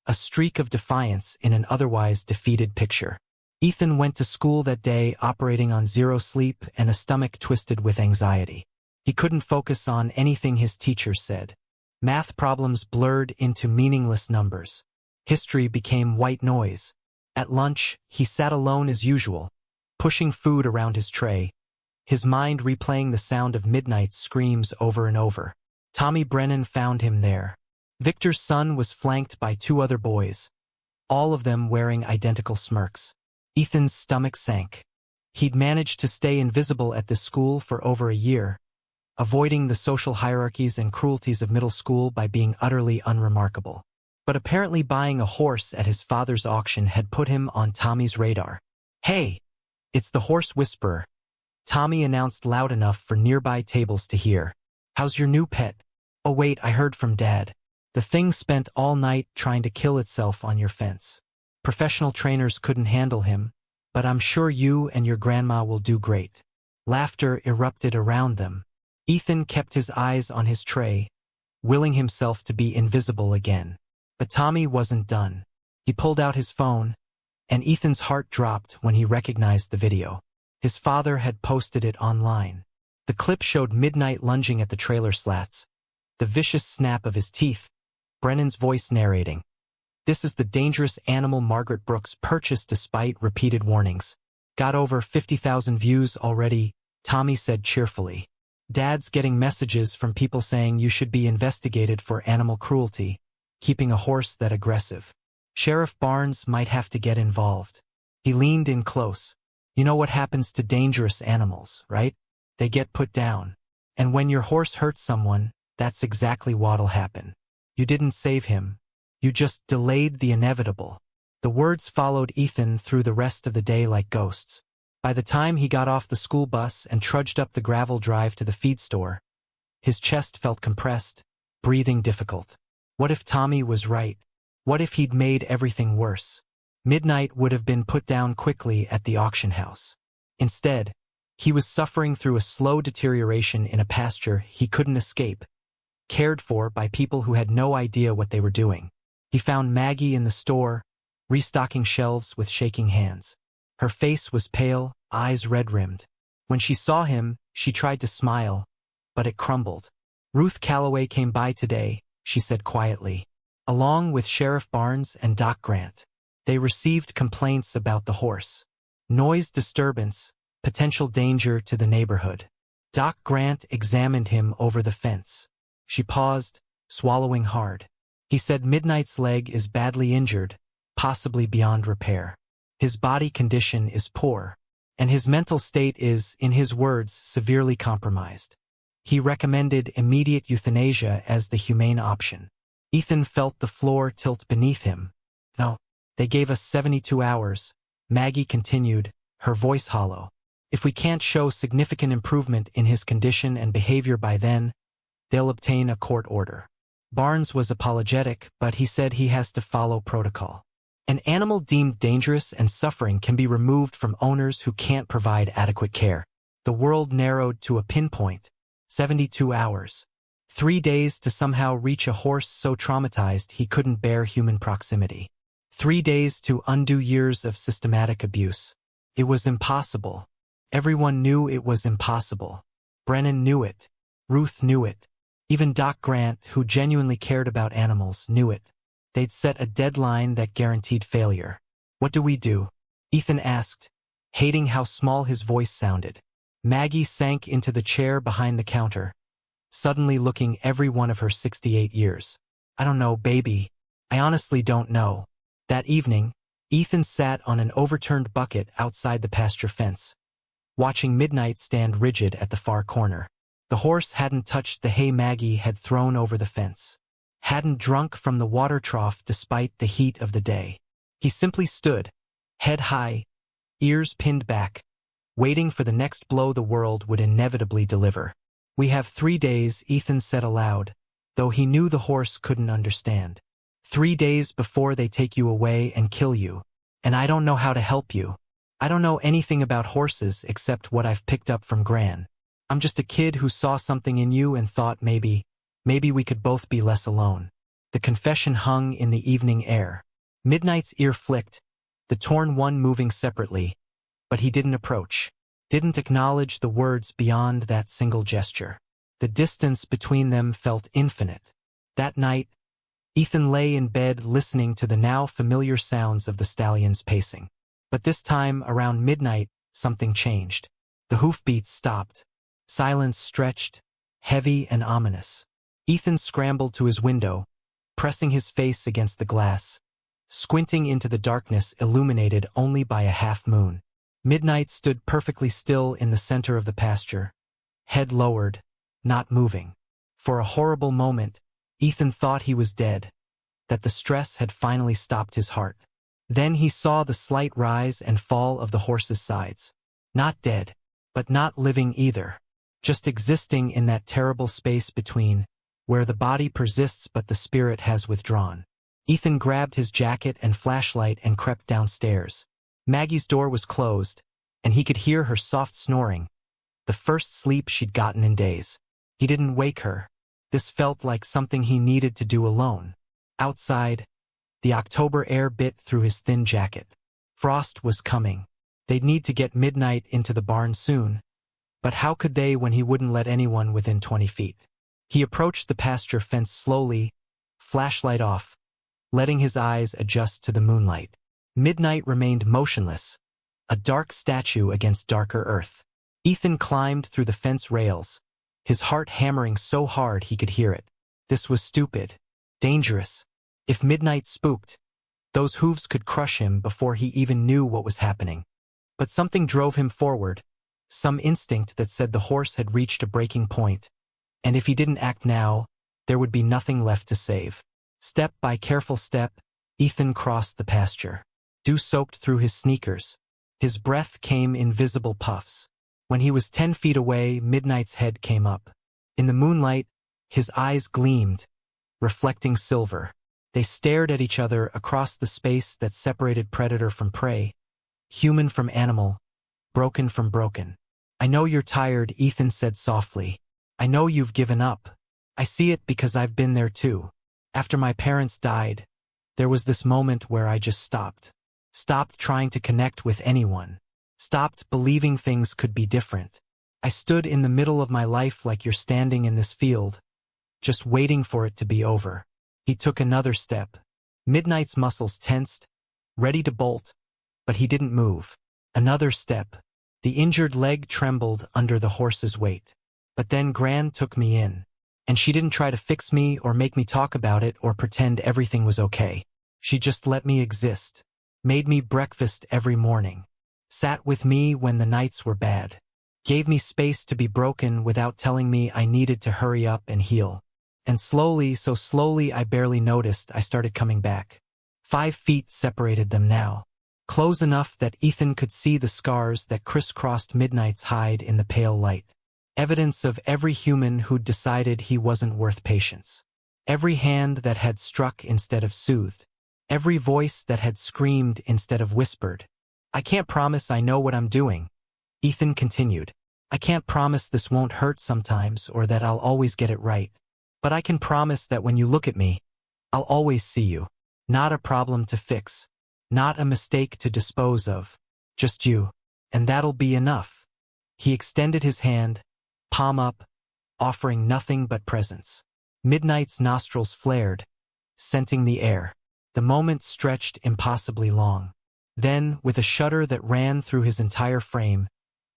a streak of defiance in an otherwise defeated picture. Ethan went to school that day operating on 0 sleep and a stomach twisted with anxiety. He couldn't focus on anything his teacher said. Math problems blurred into meaningless numbers. History became white noise. At lunch, he sat alone as usual, pushing food around his tray, his mind replaying the sound of Midnight's screams over and over. Tommy Brennan found him there. Victor's son was flanked by 2 other boys, all of them wearing identical smirks. Ethan's stomach sank. He'd managed to stay invisible at this school for over a year, avoiding the social hierarchies and cruelties of middle school by being utterly unremarkable. But apparently buying a horse at his father's auction had put him on Tommy's radar. Hey, it's the horse whisperer, Tommy announced loud enough for nearby tables to hear. How's your new pet? Oh wait, I heard from Dad. The thing spent all night trying to kill itself on your fence. Professional trainers couldn't handle him, but I'm sure you and your grandma will do great. Laughter erupted around them. Ethan kept his eyes on his tray, willing himself to be invisible again. But Tommy wasn't done. He pulled out his phone, and Ethan's heart dropped when he recognized the video. His father had posted it online. The clip showed Midnight lunging at the trailer slats, the vicious snap of his teeth, Brennan's voice narrating. This is the dangerous animal Margaret Brooks purchased despite repeated warnings. Got over 50,000 views already, Tommy said cheerfully. Dad's getting messages from people saying you should be investigated for animal cruelty, keeping a horse that aggressive. Sheriff Barnes might have to get involved. He leaned in close. You know what happens to dangerous animals, right? They get put down. And when your horse hurts someone, that's exactly what'll happen. You didn't save him. You just delayed the inevitable. The words followed Ethan through the rest of the day like ghosts. By the time he got off the school bus and trudged up the gravel drive to the feed store, his chest felt compressed, breathing difficult. What if Tommy was right? What if he'd made everything worse? Midnight would have been put down quickly at the auction house. Instead, he was suffering through a slow deterioration in a pasture he couldn't escape, cared for by people who had no idea what they were doing. He found Maggie in the store, restocking shelves with shaking hands. Her face was pale, eyes red-rimmed. When she saw him, she tried to smile, but it crumbled. Ruth Calloway came by today, she said quietly, along with Sheriff Barnes and Doc Grant. They received complaints about the horse. Noise disturbance, potential danger to the neighborhood. Doc Grant examined him over the fence. She paused, swallowing hard. He said Midnight's leg is badly injured, possibly beyond repair. His body condition is poor, and his mental state is, in his words, severely compromised. He recommended immediate euthanasia as the humane option. Ethan felt the floor tilt beneath him. No, they gave us 72 hours, Maggie continued, her voice hollow. If we can't show significant improvement in his condition and behavior by then, they'll obtain a court order. Barnes was apologetic, but he said he has to follow protocol. An animal deemed dangerous and suffering can be removed from owners who can't provide adequate care. The world narrowed to a pinpoint, 72 hours. 3 days to somehow reach a horse so traumatized he couldn't bear human proximity. 3 days to undo years of systematic abuse. It was impossible. Everyone knew it was impossible. Brennan knew it. Ruth knew it. Even Doc Grant, who genuinely cared about animals, knew it. They'd set a deadline that guaranteed failure. What do we do? Ethan asked, hating how small his voice sounded. Maggie sank into the chair behind the counter, suddenly looking every one of her 68 years. I don't know, baby. I honestly don't know. That evening, Ethan sat on an overturned bucket outside the pasture fence, watching Midnight stand rigid at the far corner. The horse hadn't touched the hay Maggie had thrown over the fence, hadn't drunk from the water trough despite the heat of the day. He simply stood, head high, ears pinned back, waiting for the next blow the world would inevitably deliver. We have 3 days, Ethan said aloud, though he knew the horse couldn't understand. 3 days before they take you away and kill you, and I don't know how to help you. I don't know anything about horses except what I've picked up from Gran. I'm just a kid who saw something in you and thought maybe we could both be less alone. The confession hung in the evening air. Midnight's ear flicked, the torn one moving separately, but he didn't approach, didn't acknowledge the words beyond that single gesture. The distance between them felt infinite. That night, Ethan lay in bed listening to the now familiar sounds of the stallion's pacing. But this time, around midnight, something changed. The hoofbeats stopped. Silence stretched, heavy and ominous. Ethan scrambled to his window, pressing his face against the glass, squinting into the darkness illuminated only by a half-moon. Midnight stood perfectly still in the center of the pasture, head lowered, not moving. For a horrible moment, Ethan thought he was dead, that the stress had finally stopped his heart. Then he saw the slight rise and fall of the horse's sides. Not dead, but not living either. Just existing in that terrible space between, where the body persists but the spirit has withdrawn. Ethan grabbed his jacket and flashlight and crept downstairs. Maggie's door was closed, and he could hear her soft snoring, the first sleep she'd gotten in days. He didn't wake her. This felt like something he needed to do alone. Outside, the October air bit through his thin jacket. Frost was coming. They'd need to get Midnight into the barn soon. But how could they when he wouldn't let anyone within 20 feet? He approached the pasture fence slowly, flashlight off, letting his eyes adjust to the moonlight. Midnight remained motionless, a dark statue against darker earth. Ethan climbed through the fence rails, his heart hammering so hard he could hear it. This was stupid. Dangerous. If midnight spooked, those hooves could crush him before he even knew what was happening. But something drove him forward, some instinct that said the horse had reached a breaking point, and if he didn't act now, there would be nothing left to save. Step by careful step, Ethan crossed the pasture. Dew soaked through his sneakers. His breath came in visible puffs. When he was 10 feet away, Midnight's head came up. In the moonlight, his eyes gleamed, reflecting silver. They stared at each other across the space that separated predator from prey, human from animal, broken from broken. "I know you're tired," Ethan said softly. "I know you've given up. I see it because I've been there too. After my parents died, there was this moment where I just stopped. Stopped trying to connect with anyone. Stopped believing things could be different. I stood in the middle of my life like you're standing in this field, just waiting for it to be over." He took another step. Midnight's muscles tensed, ready to bolt, but he didn't move. Another step. The injured leg trembled under the horse's weight. But then Gran took me in. And she didn't try to fix me or make me talk about it or pretend everything was okay. She just let me exist. Made me breakfast every morning. Sat with me when the nights were bad. Gave me space to be broken without telling me I needed to hurry up and heal. And slowly, so slowly I barely noticed, I started coming back. 5 feet separated them now. Close enough that Ethan could see the scars that crisscrossed Midnight's hide in the pale light. Evidence of every human who'd decided he wasn't worth patience. Every hand that had struck instead of soothed. Every voice that had screamed instead of whispered. "I can't promise I know what I'm doing," Ethan continued. "I can't promise this won't hurt sometimes or that I'll always get it right. But I can promise that when you look at me, I'll always see you. Not a problem to fix. Not a mistake to dispose of. Just you. And that'll be enough." He extended his hand, palm up, offering nothing but presence. Midnight's nostrils flared, scenting the air. The moment stretched impossibly long. Then, with a shudder that ran through his entire frame,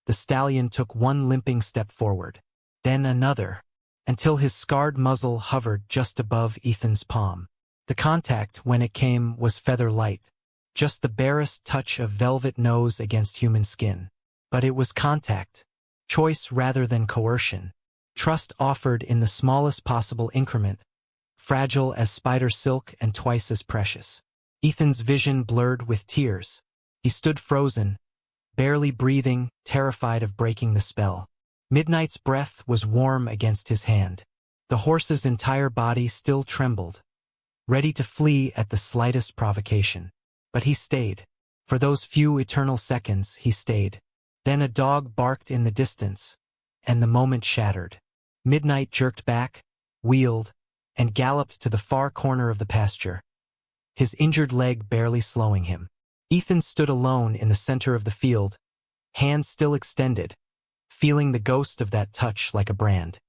the stallion took one limping step forward. Then another, until his scarred muzzle hovered just above Ethan's palm. The contact, when it came, was feather-light. Just the barest touch of velvet nose against human skin. But it was contact. Choice rather than coercion. Trust offered in the smallest possible increment. Fragile as spider silk and twice as precious. Ethan's vision blurred with tears. He stood frozen, barely breathing, terrified of breaking the spell. Midnight's breath was warm against his hand. The horse's entire body still trembled, ready to flee at the slightest provocation. But he stayed. For those few eternal seconds, he stayed. Then a dog barked in the distance, and the moment shattered. Midnight jerked back, wheeled, and galloped to the far corner of the pasture, his injured leg barely slowing him. Ethan stood alone in the center of the field, hands still extended, feeling the ghost of that touch like a brand.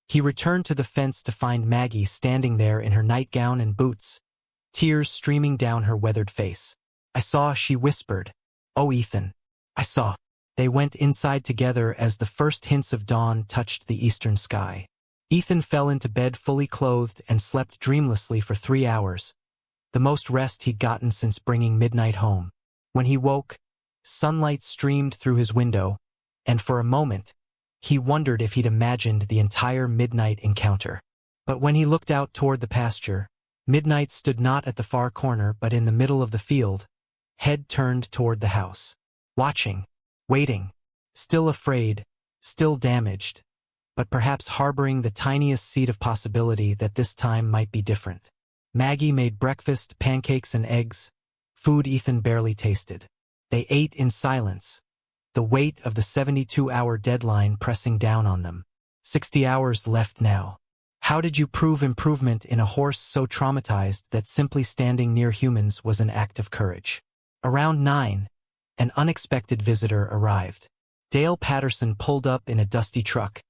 He returned to the fence to find Maggie standing there in her nightgown and boots, tears streaming down her weathered face. "I saw," she whispered. "Oh, Ethan, I saw." They went inside together as the first hints of dawn touched the eastern sky. Ethan fell into bed fully clothed and slept dreamlessly for 3 hours, the most rest he'd gotten since bringing Midnight home. When he woke, sunlight streamed through his window, and for a moment, he wondered if he'd imagined the entire Midnight encounter. But when he looked out toward the pasture, Midnight stood not at the far corner but in the middle of the field, head turned toward the house. Watching, waiting, still afraid, still damaged, but perhaps harboring the tiniest seed of possibility that this time might be different. Maggie made breakfast, pancakes and eggs, food Ethan barely tasted. They ate in silence, the weight of the 72-hour deadline pressing down on them. 60 hours left now. How did you prove improvement in a horse so traumatized that simply standing near humans was an act of courage? Around 9, an unexpected visitor arrived. Dale Patterson pulled up in a dusty truck,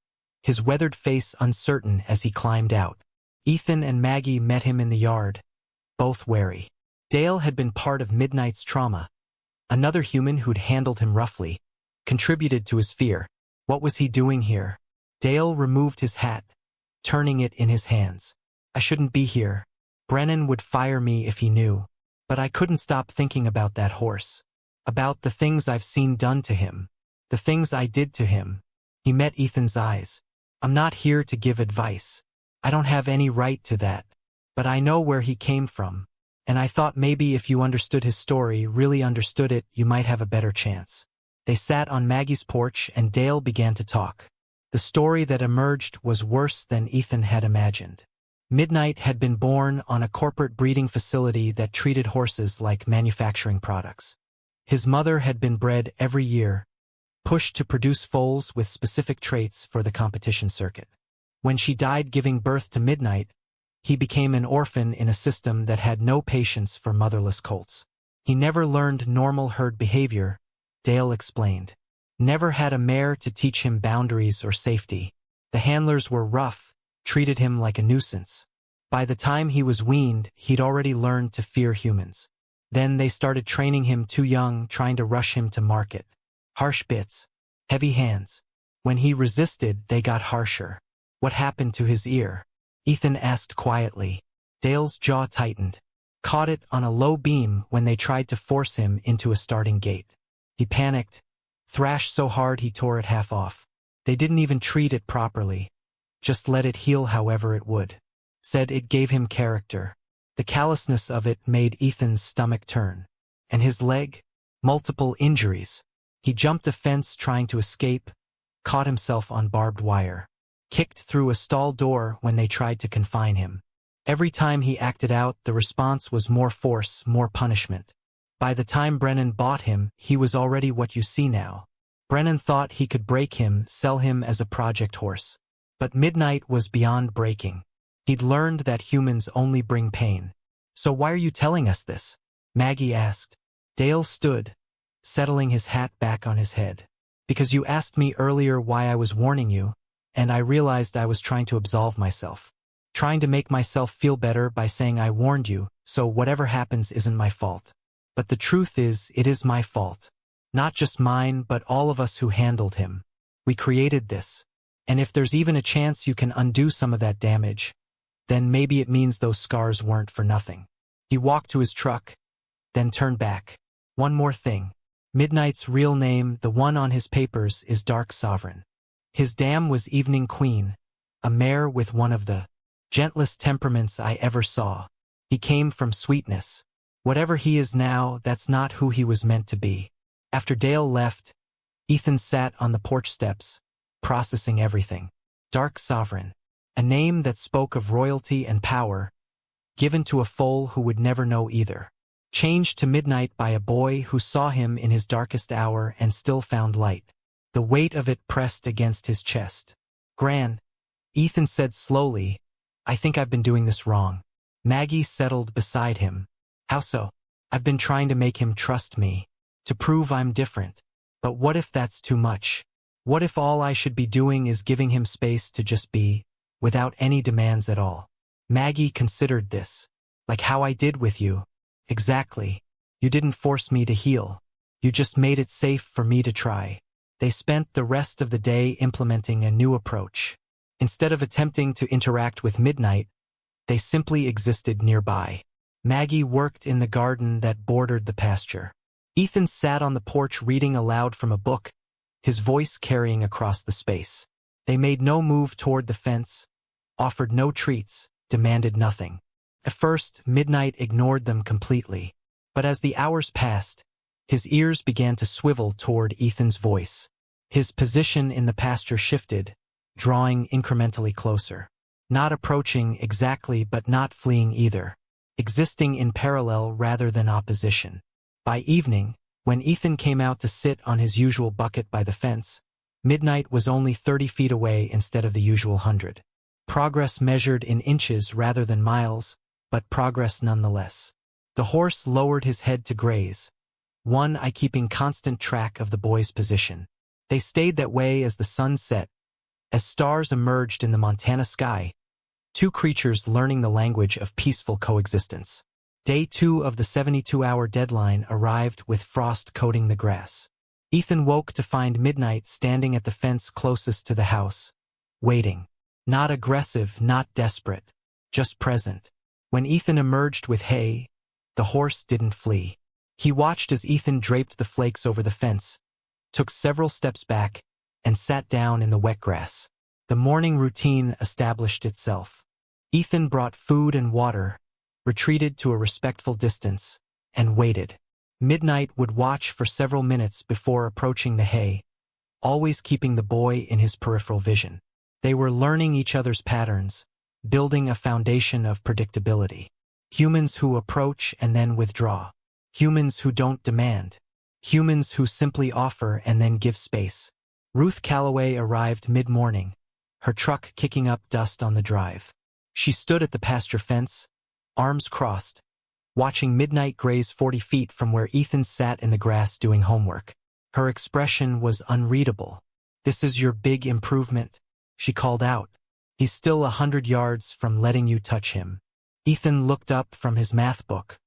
his weathered face uncertain as he climbed out. Ethan and Maggie met him in the yard, both wary. Dale had been part of Midnight's trauma. Another human who'd handled him roughly, contributed to his fear. What was he doing here? Dale removed his hat, turning it in his hands. I shouldn't be here. Brennan would fire me if he knew. But I couldn't stop thinking about that horse. About the things I've seen done to him. The things I did to him. He met Ethan's eyes. I'm not here to give advice. I don't have any right to that. But I know where he came from. And I thought maybe if you understood his story, really understood it, you might have a better chance. They sat on Maggie's porch and Dale began to talk. The story that emerged was worse than Ethan had imagined. Midnight had been born on a corporate breeding facility that treated horses like manufacturing products. His mother had been bred every year, pushed to produce foals with specific traits for the competition circuit. When she died giving birth to Midnight, he became an orphan in a system that had no patience for motherless colts. He never learned normal herd behavior, Dale explained. Never had a mare to teach him boundaries or safety. The handlers were rough, treated him like a nuisance. By the time he was weaned, he'd already learned to fear humans. Then they started training him too young, trying to rush him to market. Harsh bits, heavy hands. When he resisted, they got harsher. What happened to his ear? Ethan asked quietly. Dale's jaw tightened. Caught it on a low beam when they tried to force him into a starting gate. He panicked, thrashed so hard he tore it half off. They didn't even treat it properly. Just let it heal however it would. Said it gave him character. The callousness of it made Ethan's stomach turn. And his leg? Multiple injuries. He jumped a fence trying to escape, caught himself on barbed wire. Kicked through a stall door when they tried to confine him. Every time he acted out, the response was more force, more punishment. By the time Brennan bought him, he was already what you see now. Brennan thought he could break him, sell him as a project horse. But Midnight was beyond breaking. He'd learned that humans only bring pain. So why are you telling us this? Maggie asked. Dale stood, settling his hat back on his head. Because you asked me earlier why I was warning you, and I realized I was trying to absolve myself. Trying to make myself feel better by saying I warned you, so whatever happens isn't my fault. But the truth is, it is my fault. Not just mine, but all of us who handled him. We created this. And if there's even a chance you can undo some of that damage, then maybe it means those scars weren't for nothing. He walked to his truck, then turned back. One more thing. Midnight's real name, the one on his papers, is Dark Sovereign. His dam was Evening Queen, a mare with one of the gentlest temperaments I ever saw. He came from sweetness. Whatever he is now, that's not who he was meant to be. After Dale left, Ethan sat on the porch steps, processing everything. Dark Sovereign, a name that spoke of royalty and power, given to a foal who would never know either. Changed to Midnight by a boy who saw him in his darkest hour and still found light. The weight of it pressed against his chest. Gran, Ethan said slowly, I think I've been doing this wrong. Maggie settled beside him. How so? I've been trying to make him trust me, to prove I'm different. But what if that's too much? What if all I should be doing is giving him space to just be, without any demands at all? Maggie considered this. Like how I did with you. Exactly. You didn't force me to heal. You just made it safe for me to try. They spent the rest of the day implementing a new approach. Instead of attempting to interact with Midnight, they simply existed nearby. Maggie worked in the garden that bordered the pasture. Ethan sat on the porch reading aloud from a book, his voice carrying across the space. They made no move toward the fence, offered no treats, demanded nothing. At first, Midnight ignored them completely. But as the hours passed, his ears began to swivel toward Ethan's voice. His position in the pasture shifted, drawing incrementally closer. Not approaching exactly but not fleeing either. Existing in parallel rather than opposition. By evening, when Ethan came out to sit on his usual bucket by the fence, Midnight was only 30 feet away instead of the usual 100. Progress measured in inches rather than miles, but progress nonetheless. The horse lowered his head to graze, one eye keeping constant track of the boy's position. They stayed that way as the sun set. As stars emerged in the Montana sky, two creatures learning the language of peaceful coexistence. Day 2 of the 72-hour deadline arrived with frost coating the grass. Ethan woke to find Midnight standing at the fence closest to the house, waiting. Not aggressive, not desperate, just present. When Ethan emerged with hay, the horse didn't flee. He watched as Ethan draped the flakes over the fence, took several steps back, and sat down in the wet grass. The morning routine established itself. Ethan brought food and water, retreated to a respectful distance, and waited. Midnight would watch for several minutes before approaching the hay, always keeping the boy in his peripheral vision. They were learning each other's patterns, building a foundation of predictability. Humans who approach and then withdraw. Humans who don't demand. Humans who simply offer and then give space. Ruth Calloway arrived mid-morning, her truck kicking up dust on the drive. She stood at the pasture fence, arms crossed, watching Midnight graze 40 feet from where Ethan sat in the grass doing homework. Her expression was unreadable. "This is your big improvement," she called out. "He's still 100 yards from letting you touch him." Ethan looked up from his math book.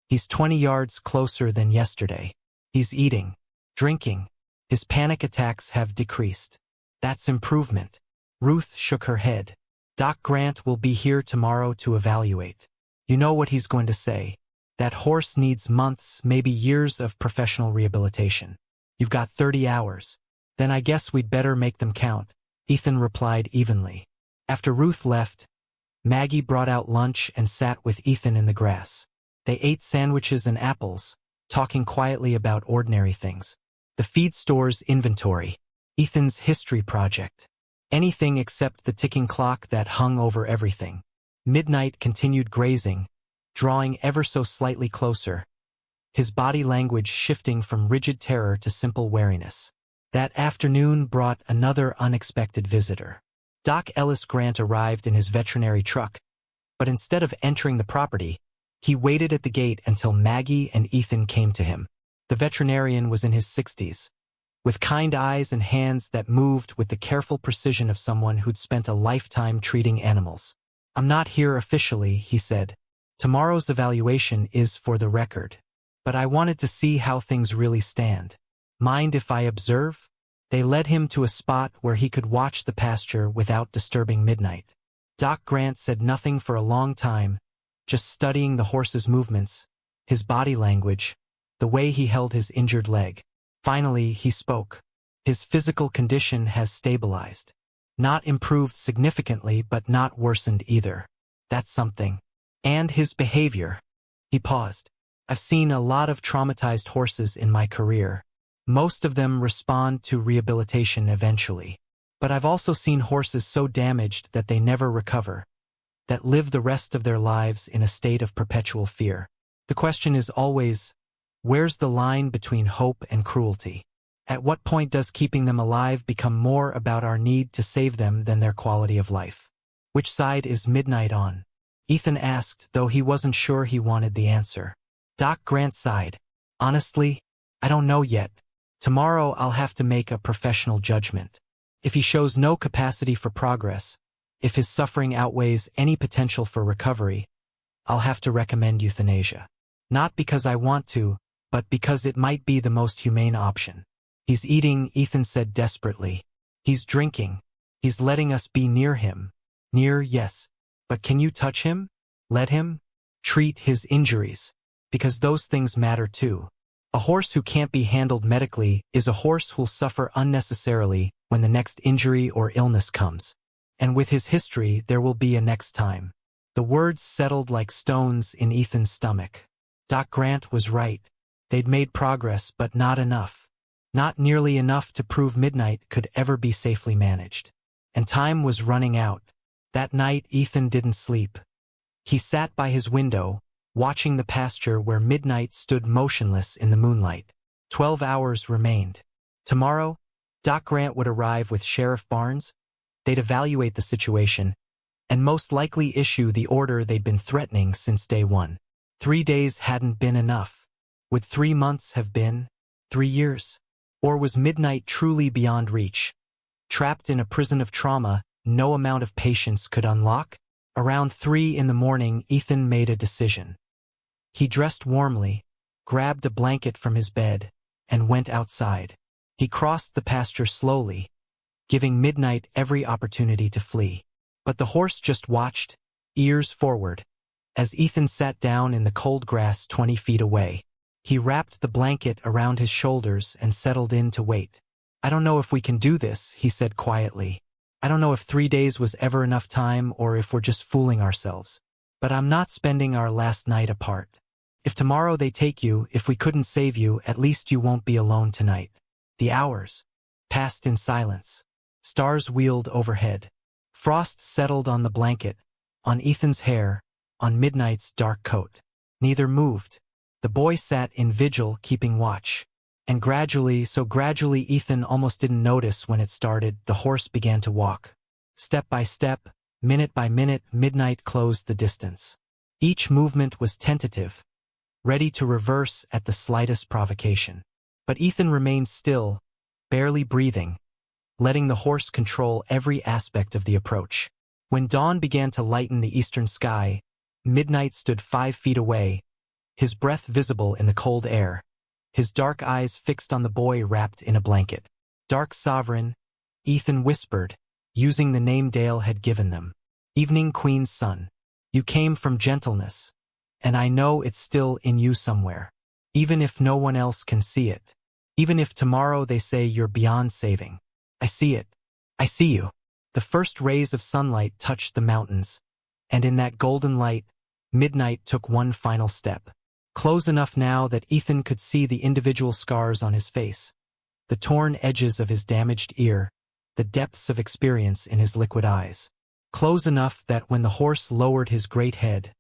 "He's 20 yards closer than yesterday. He's eating, drinking. His panic attacks have decreased. That's improvement." Ruth shook her head. "Doc Grant will be here tomorrow to evaluate. You know what he's going to say. That horse needs months, maybe years of professional rehabilitation. You've got 30 hours. Then I guess we'd better make them count," Ethan replied evenly. After Ruth left, Maggie brought out lunch and sat with Ethan in the grass. They ate sandwiches and apples, talking quietly about ordinary things. The feed store's inventory, Ethan's history project. Anything except the ticking clock that hung over everything. Midnight continued grazing, drawing ever so slightly closer, his body language shifting from rigid terror to simple wariness. That afternoon brought another unexpected visitor. Doc Ellis Grant arrived in his veterinary truck, but instead of entering the property, he waited at the gate until Maggie and Ethan came to him. The veterinarian was in his 60s, with kind eyes and hands that moved with the careful precision of someone who'd spent a lifetime treating animals. "I'm not here officially," he said. "Tomorrow's evaluation is for the record. But I wanted to see how things really stand. Mind if I observe?" They led him to a spot where he could watch the pasture without disturbing Midnight. Doc Grant said nothing for a long time, just studying the horse's movements, his body language, the way he held his injured leg. Finally, he spoke. "His physical condition has stabilized. Not improved significantly, but not worsened either. That's something. And his behavior." He paused. "I've seen a lot of traumatized horses in my career. Most of them respond to rehabilitation eventually. But I've also seen horses so damaged that they never recover, that live the rest of their lives in a state of perpetual fear. The question is always, where's the line between hope and cruelty? At what point does keeping them alive become more about our need to save them than their quality of life? Which side is Midnight on?" Ethan asked, though he wasn't sure he wanted the answer. Doc Grant sighed. "Honestly, I don't know yet. Tomorrow I'll have to make a professional judgment. If he shows no capacity for progress, if his suffering outweighs any potential for recovery, I'll have to recommend euthanasia. Not because I want to, but because it might be the most humane option." "He's eating," Ethan said desperately. "He's drinking. He's letting us be near him." "Near, yes. But can you touch him? Let him? Treat his injuries? Because those things matter too. A horse who can't be handled medically is a horse who'll suffer unnecessarily when the next injury or illness comes. And with his history, there will be a next time." The words settled like stones in Ethan's stomach. Doc Grant was right. They'd made progress, but not enough. Not nearly enough to prove Midnight could ever be safely managed. And time was running out. That night, Ethan didn't sleep. He sat by his window, watching the pasture where Midnight stood motionless in the moonlight. 12 hours remained. Tomorrow, Doc Grant would arrive with Sheriff Barnes. They'd evaluate the situation, and most likely issue the order they'd been threatening since day one. 3 days hadn't been enough. Would 3 months have been? 3 years? Or was Midnight truly beyond reach? Trapped in a prison of trauma no amount of patience could unlock? Around 3 in the morning, Ethan made a decision. He dressed warmly, grabbed a blanket from his bed, and went outside. He crossed the pasture slowly, giving Midnight every opportunity to flee. But the horse just watched, ears forward, as Ethan sat down in the cold grass 20 feet away. He wrapped the blanket around his shoulders and settled in to wait. "I don't know if we can do this," he said quietly. "I don't know if 3 days was ever enough time or if we're just fooling ourselves. But I'm not spending our last night apart. If tomorrow they take you, if we couldn't save you, at least you won't be alone tonight." The hours passed in silence. Stars wheeled overhead. Frost settled on the blanket, on Ethan's hair, on Midnight's dark coat. Neither moved. The boy sat in vigil, keeping watch. And gradually, so gradually Ethan almost didn't notice when it started, the horse began to walk. Step by step, minute by minute, Midnight closed the distance. Each movement was tentative, ready to reverse at the slightest provocation. But Ethan remained still, barely breathing, letting the horse control every aspect of the approach. When dawn began to lighten the eastern sky, Midnight stood 5 feet away, his breath visible in the cold air, his dark eyes fixed on the boy wrapped in a blanket. "Dark Sovereign," Ethan whispered, using the name Dale had given them. "Evening Queen's son. You came from gentleness, and I know it's still in you somewhere. Even if no one else can see it. Even if tomorrow they say you're beyond saving. I see it. I see you." The first rays of sunlight touched the mountains, and in that golden light, Midnight took one final step. Close enough now that Ethan could see the individual scars on his face, the torn edges of his damaged ear, the depths of experience in his liquid eyes. Close enough that when the horse lowered his great head,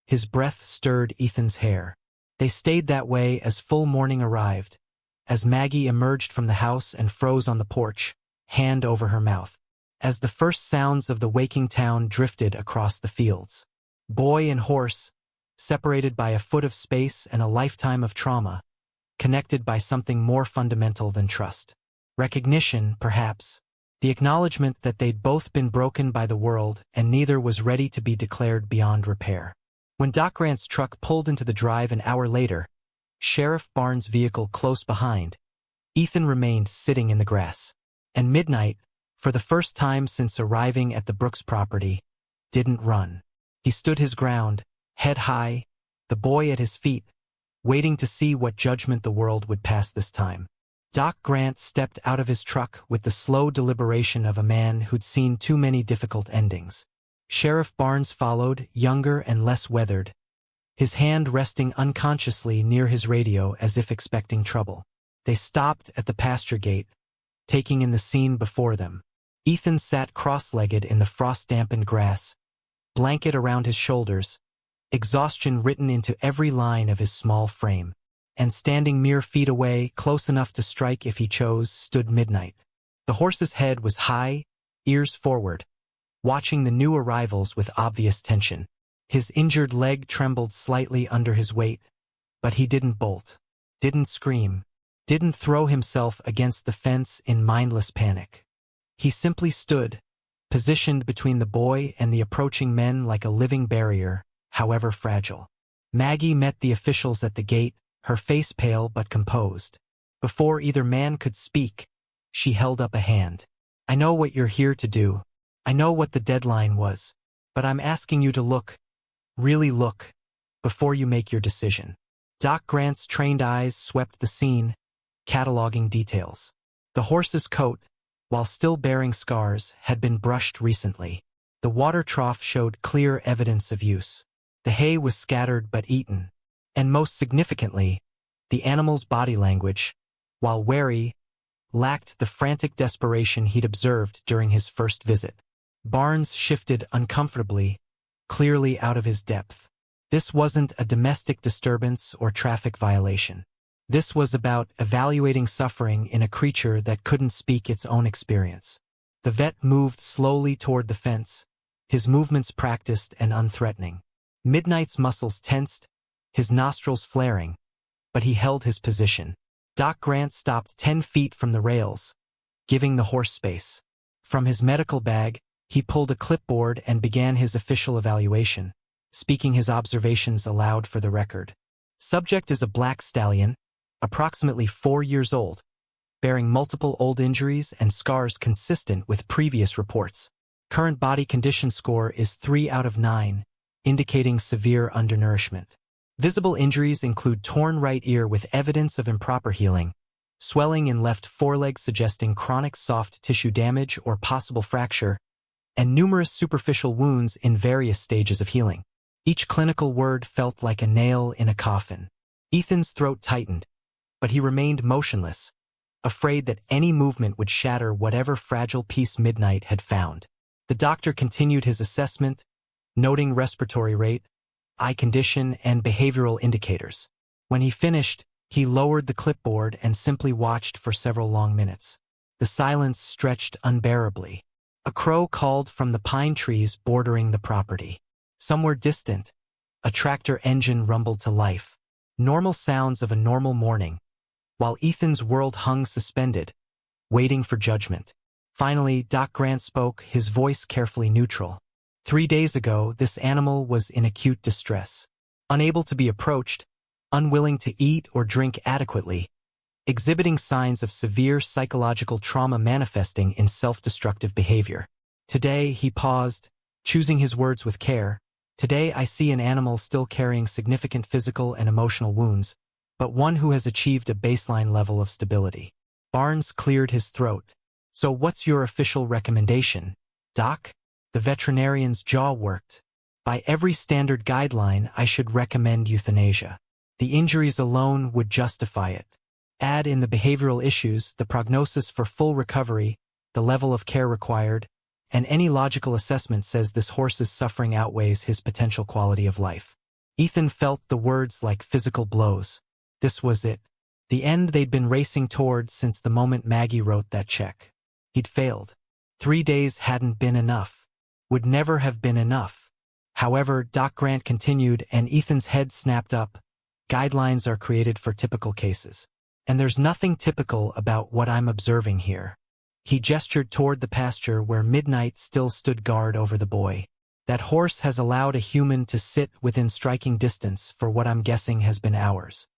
his breath stirred Ethan's hair. They stayed that way as full morning arrived, as Maggie emerged from the house and froze on the porch, hand over her mouth, as the first sounds of the waking town drifted across the fields. Boy and horse, separated by a foot of space and a lifetime of trauma, connected by something more fundamental than trust. Recognition, perhaps, the acknowledgement that they'd both been broken by the world and neither was ready to be declared beyond repair. When Doc Grant's truck pulled into the drive an hour later, Sheriff Barnes' vehicle close behind, Ethan remained sitting in the grass. And Midnight, for the first time since arriving at the Brooks property, didn't run. He stood his ground, head high, the boy at his feet, waiting to see what judgment the world would pass this time. Doc Grant stepped out of his truck with the slow deliberation of a man who'd seen too many difficult endings. Sheriff Barnes followed, younger and less weathered, his hand resting unconsciously near his radio as if expecting trouble. They stopped at the pasture gate, taking in the scene before them. Ethan sat cross-legged in the frost-dampened grass, blanket around his shoulders, exhaustion written into every line of his small frame. And standing mere feet away, close enough to strike if he chose, stood Midnight. The horse's head was high, ears forward, watching the new arrivals with obvious tension. His injured leg trembled slightly under his weight, but he didn't bolt, didn't scream, didn't throw himself against the fence in mindless panic. He simply stood, positioned between the boy and the approaching men like a living barrier, however fragile. Maggie met the officials at the gate, her face pale but composed. Before either man could speak, she held up a hand. "I know what you're here to do. I know what the deadline was. But I'm asking you to look, really look, before you make your decision." Doc Grant's trained eyes swept the scene, cataloging details. The horse's coat, while still bearing scars, had been brushed recently. The water trough showed clear evidence of use. The hay was scattered but eaten. And most significantly, the animal's body language, while wary, lacked the frantic desperation he'd observed during his first visit. Barnes shifted uncomfortably, clearly out of his depth. This wasn't a domestic disturbance or traffic violation. This was about evaluating suffering in a creature that couldn't speak its own experience. The vet moved slowly toward the fence, his movements practiced and unthreatening. Midnight's muscles tensed, his nostrils flaring, but he held his position. Doc Grant stopped 10 feet from the rails, giving the horse space. From his medical bag, he pulled a clipboard and began his official evaluation, speaking his observations aloud for the record. Subject is a black stallion, approximately 4 years old, bearing multiple old injuries and scars consistent with previous reports. Current body condition score is 3 out of 9, indicating severe undernourishment. Visible injuries include torn right ear with evidence of improper healing, swelling in left foreleg suggesting chronic soft tissue damage or possible fracture, and numerous superficial wounds in various stages of healing. Each clinical word felt like a nail in a coffin. Ethan's throat tightened, but he remained motionless, afraid that any movement would shatter whatever fragile piece Midnight had found. The doctor continued his assessment, noting respiratory rate, eye condition, and behavioral indicators. When he finished, he lowered the clipboard and simply watched for several long minutes. The silence stretched unbearably. A crow called from the pine trees bordering the property. Somewhere distant, a tractor engine rumbled to life. Normal sounds of a normal morning, while Ethan's world hung suspended, waiting for judgment. Finally, Doc Grant spoke, his voice carefully neutral. 3 days ago, this animal was in acute distress. Unable to be approached, unwilling to eat or drink adequately, exhibiting signs of severe psychological trauma manifesting in self-destructive behavior. Today, he paused, choosing his words with care. Today I see an animal still carrying significant physical and emotional wounds, but one who has achieved a baseline level of stability. Barnes cleared his throat. So what's your official recommendation, Doc? The veterinarian's jaw worked. By every standard guideline, I should recommend euthanasia. The injuries alone would justify it. Add in the behavioral issues, the prognosis for full recovery, the level of care required, and any logical assessment says this horse's suffering outweighs his potential quality of life. Ethan felt the words like physical blows. This was it. The end they'd been racing toward since the moment Maggie wrote that check. He'd failed. 3 days hadn't been enough. Would never have been enough. However, Doc Grant continued, and Ethan's head snapped up. Guidelines are created for typical cases. And there's nothing typical about what I'm observing here. He gestured toward the pasture where Midnight still stood guard over the boy. That horse has allowed a human to sit within striking distance for what I'm guessing has been hours.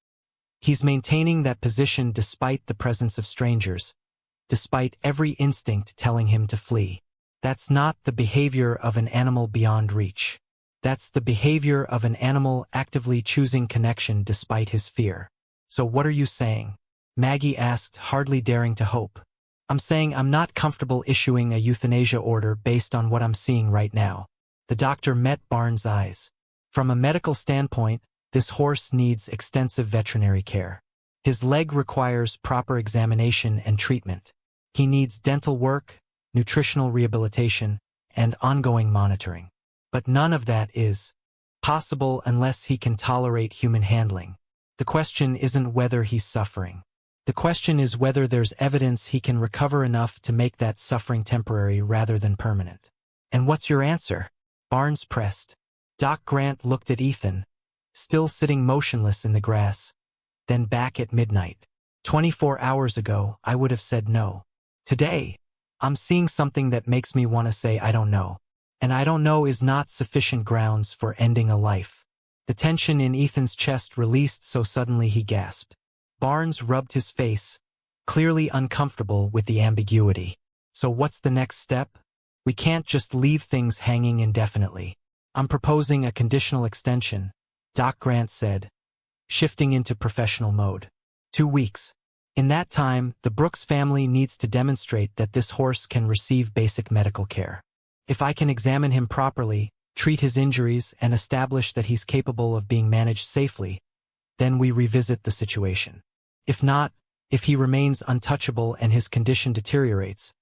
He's maintaining that position despite the presence of strangers, despite every instinct telling him to flee. That's not the behavior of an animal beyond reach. That's the behavior of an animal actively choosing connection despite his fear. So what are you saying? Maggie asked, hardly daring to hope. I'm saying I'm not comfortable issuing a euthanasia order based on what I'm seeing right now. The doctor met Barnes' eyes. From a medical standpoint, this horse needs extensive veterinary care. His leg requires proper examination and treatment. He needs dental work, nutritional rehabilitation, and ongoing monitoring. But none of that is possible unless he can tolerate human handling. The question isn't whether he's suffering. The question is whether there's evidence he can recover enough to make that suffering temporary rather than permanent. And what's your answer? Barnes pressed. Doc Grant looked at Ethan, still sitting motionless in the grass, then back at Midnight. 24 hours ago, I would have said no. Today, I'm seeing something that makes me want to say I don't know. And I don't know is not sufficient grounds for ending a life. The tension in Ethan's chest released so suddenly he gasped. Barnes rubbed his face, clearly uncomfortable with the ambiguity. So what's the next step? We can't just leave things hanging indefinitely. I'm proposing a conditional extension, Doc Grant said, shifting into professional mode. 2 weeks. In that time, the Brooks family needs to demonstrate that this horse can receive basic medical care. If I can examine him properly, treat his injuries, and establish that he's capable of being managed safely, then we revisit the situation. If not, if he remains untouchable and his condition deteriorates,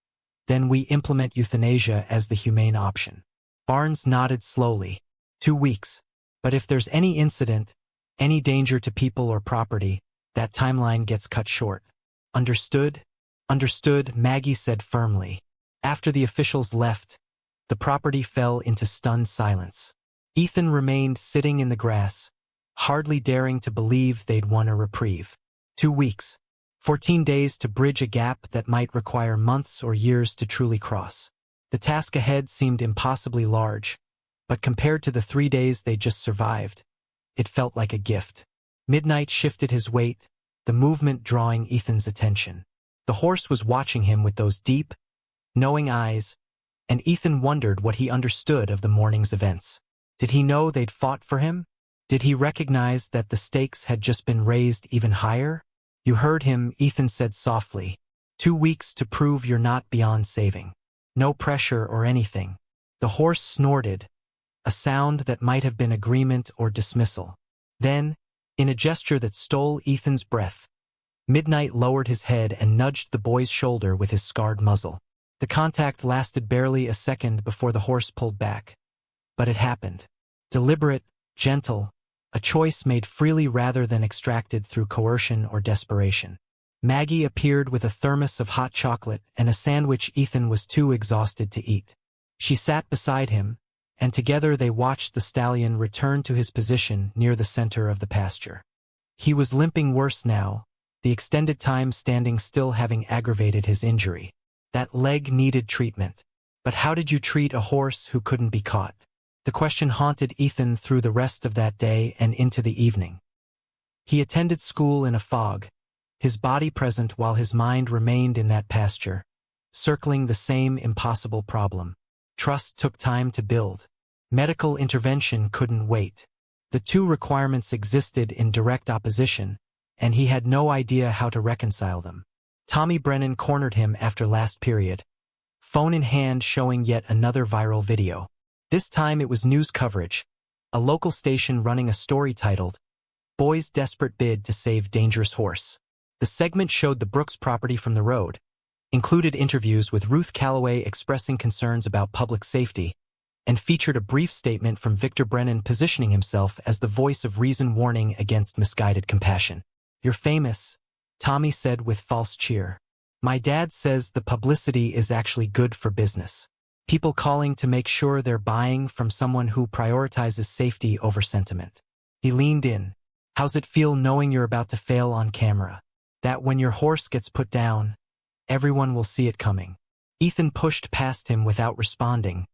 then we implement euthanasia as the humane option. Barnes nodded slowly. 2 weeks. But if there's any incident, any danger to people or property, that timeline gets cut short. Understood? Understood, Maggie said firmly. After the officials left, the property fell into stunned silence. Ethan remained sitting in the grass, hardly daring to believe they'd won a reprieve. 2 weeks. 14 days to bridge a gap that might require months or years to truly cross. The task ahead seemed impossibly large, but compared to the 3 days they just survived, it felt like a gift. Midnight shifted his weight, the movement drawing Ethan's attention. The horse was watching him with those deep, knowing eyes, and Ethan wondered what he understood of the morning's events. Did he know they'd fought for him? Did he recognize that the stakes had just been raised even higher? You heard him, Ethan said softly. 2 weeks to prove you're not beyond saving. No pressure or anything. The horse snorted, a sound that might have been agreement or dismissal. Then, in a gesture that stole Ethan's breath, Midnight lowered his head and nudged the boy's shoulder with his scarred muzzle. The contact lasted barely a second before the horse pulled back. But it happened. Deliberate, gentle, a choice made freely rather than extracted through coercion or desperation. Maggie appeared with a thermos of hot chocolate and a sandwich Ethan was too exhausted to eat. She sat beside him, and together they watched the stallion return to his position near the center of the pasture. He was limping worse now, the extended time standing still having aggravated his injury. That leg needed treatment. But how did you treat a horse who couldn't be caught? The question haunted Ethan through the rest of that day and into the evening. He attended school in a fog, his body present while his mind remained in that pasture, circling the same impossible problem. Trust took time to build. Medical intervention couldn't wait. The two requirements existed in direct opposition, and he had no idea how to reconcile them. Tommy Brennan cornered him after last period, phone in hand showing yet another viral video. This time it was news coverage, a local station running a story titled, "Boy's Desperate Bid to Save Dangerous Horse." The segment showed the Brooks property from the road, included interviews with Ruth Calloway expressing concerns about public safety, and featured a brief statement from Victor Brennan positioning himself as the voice of reason warning against misguided compassion. "You're famous," Tommy said with false cheer. "My dad says the publicity is actually good for business. People calling to make sure they're buying from someone who prioritizes safety over sentiment." He leaned in. "How's it feel knowing you're about to fail on camera? That when your horse gets put down, everyone will see it coming?" Ethan pushed past him without responding,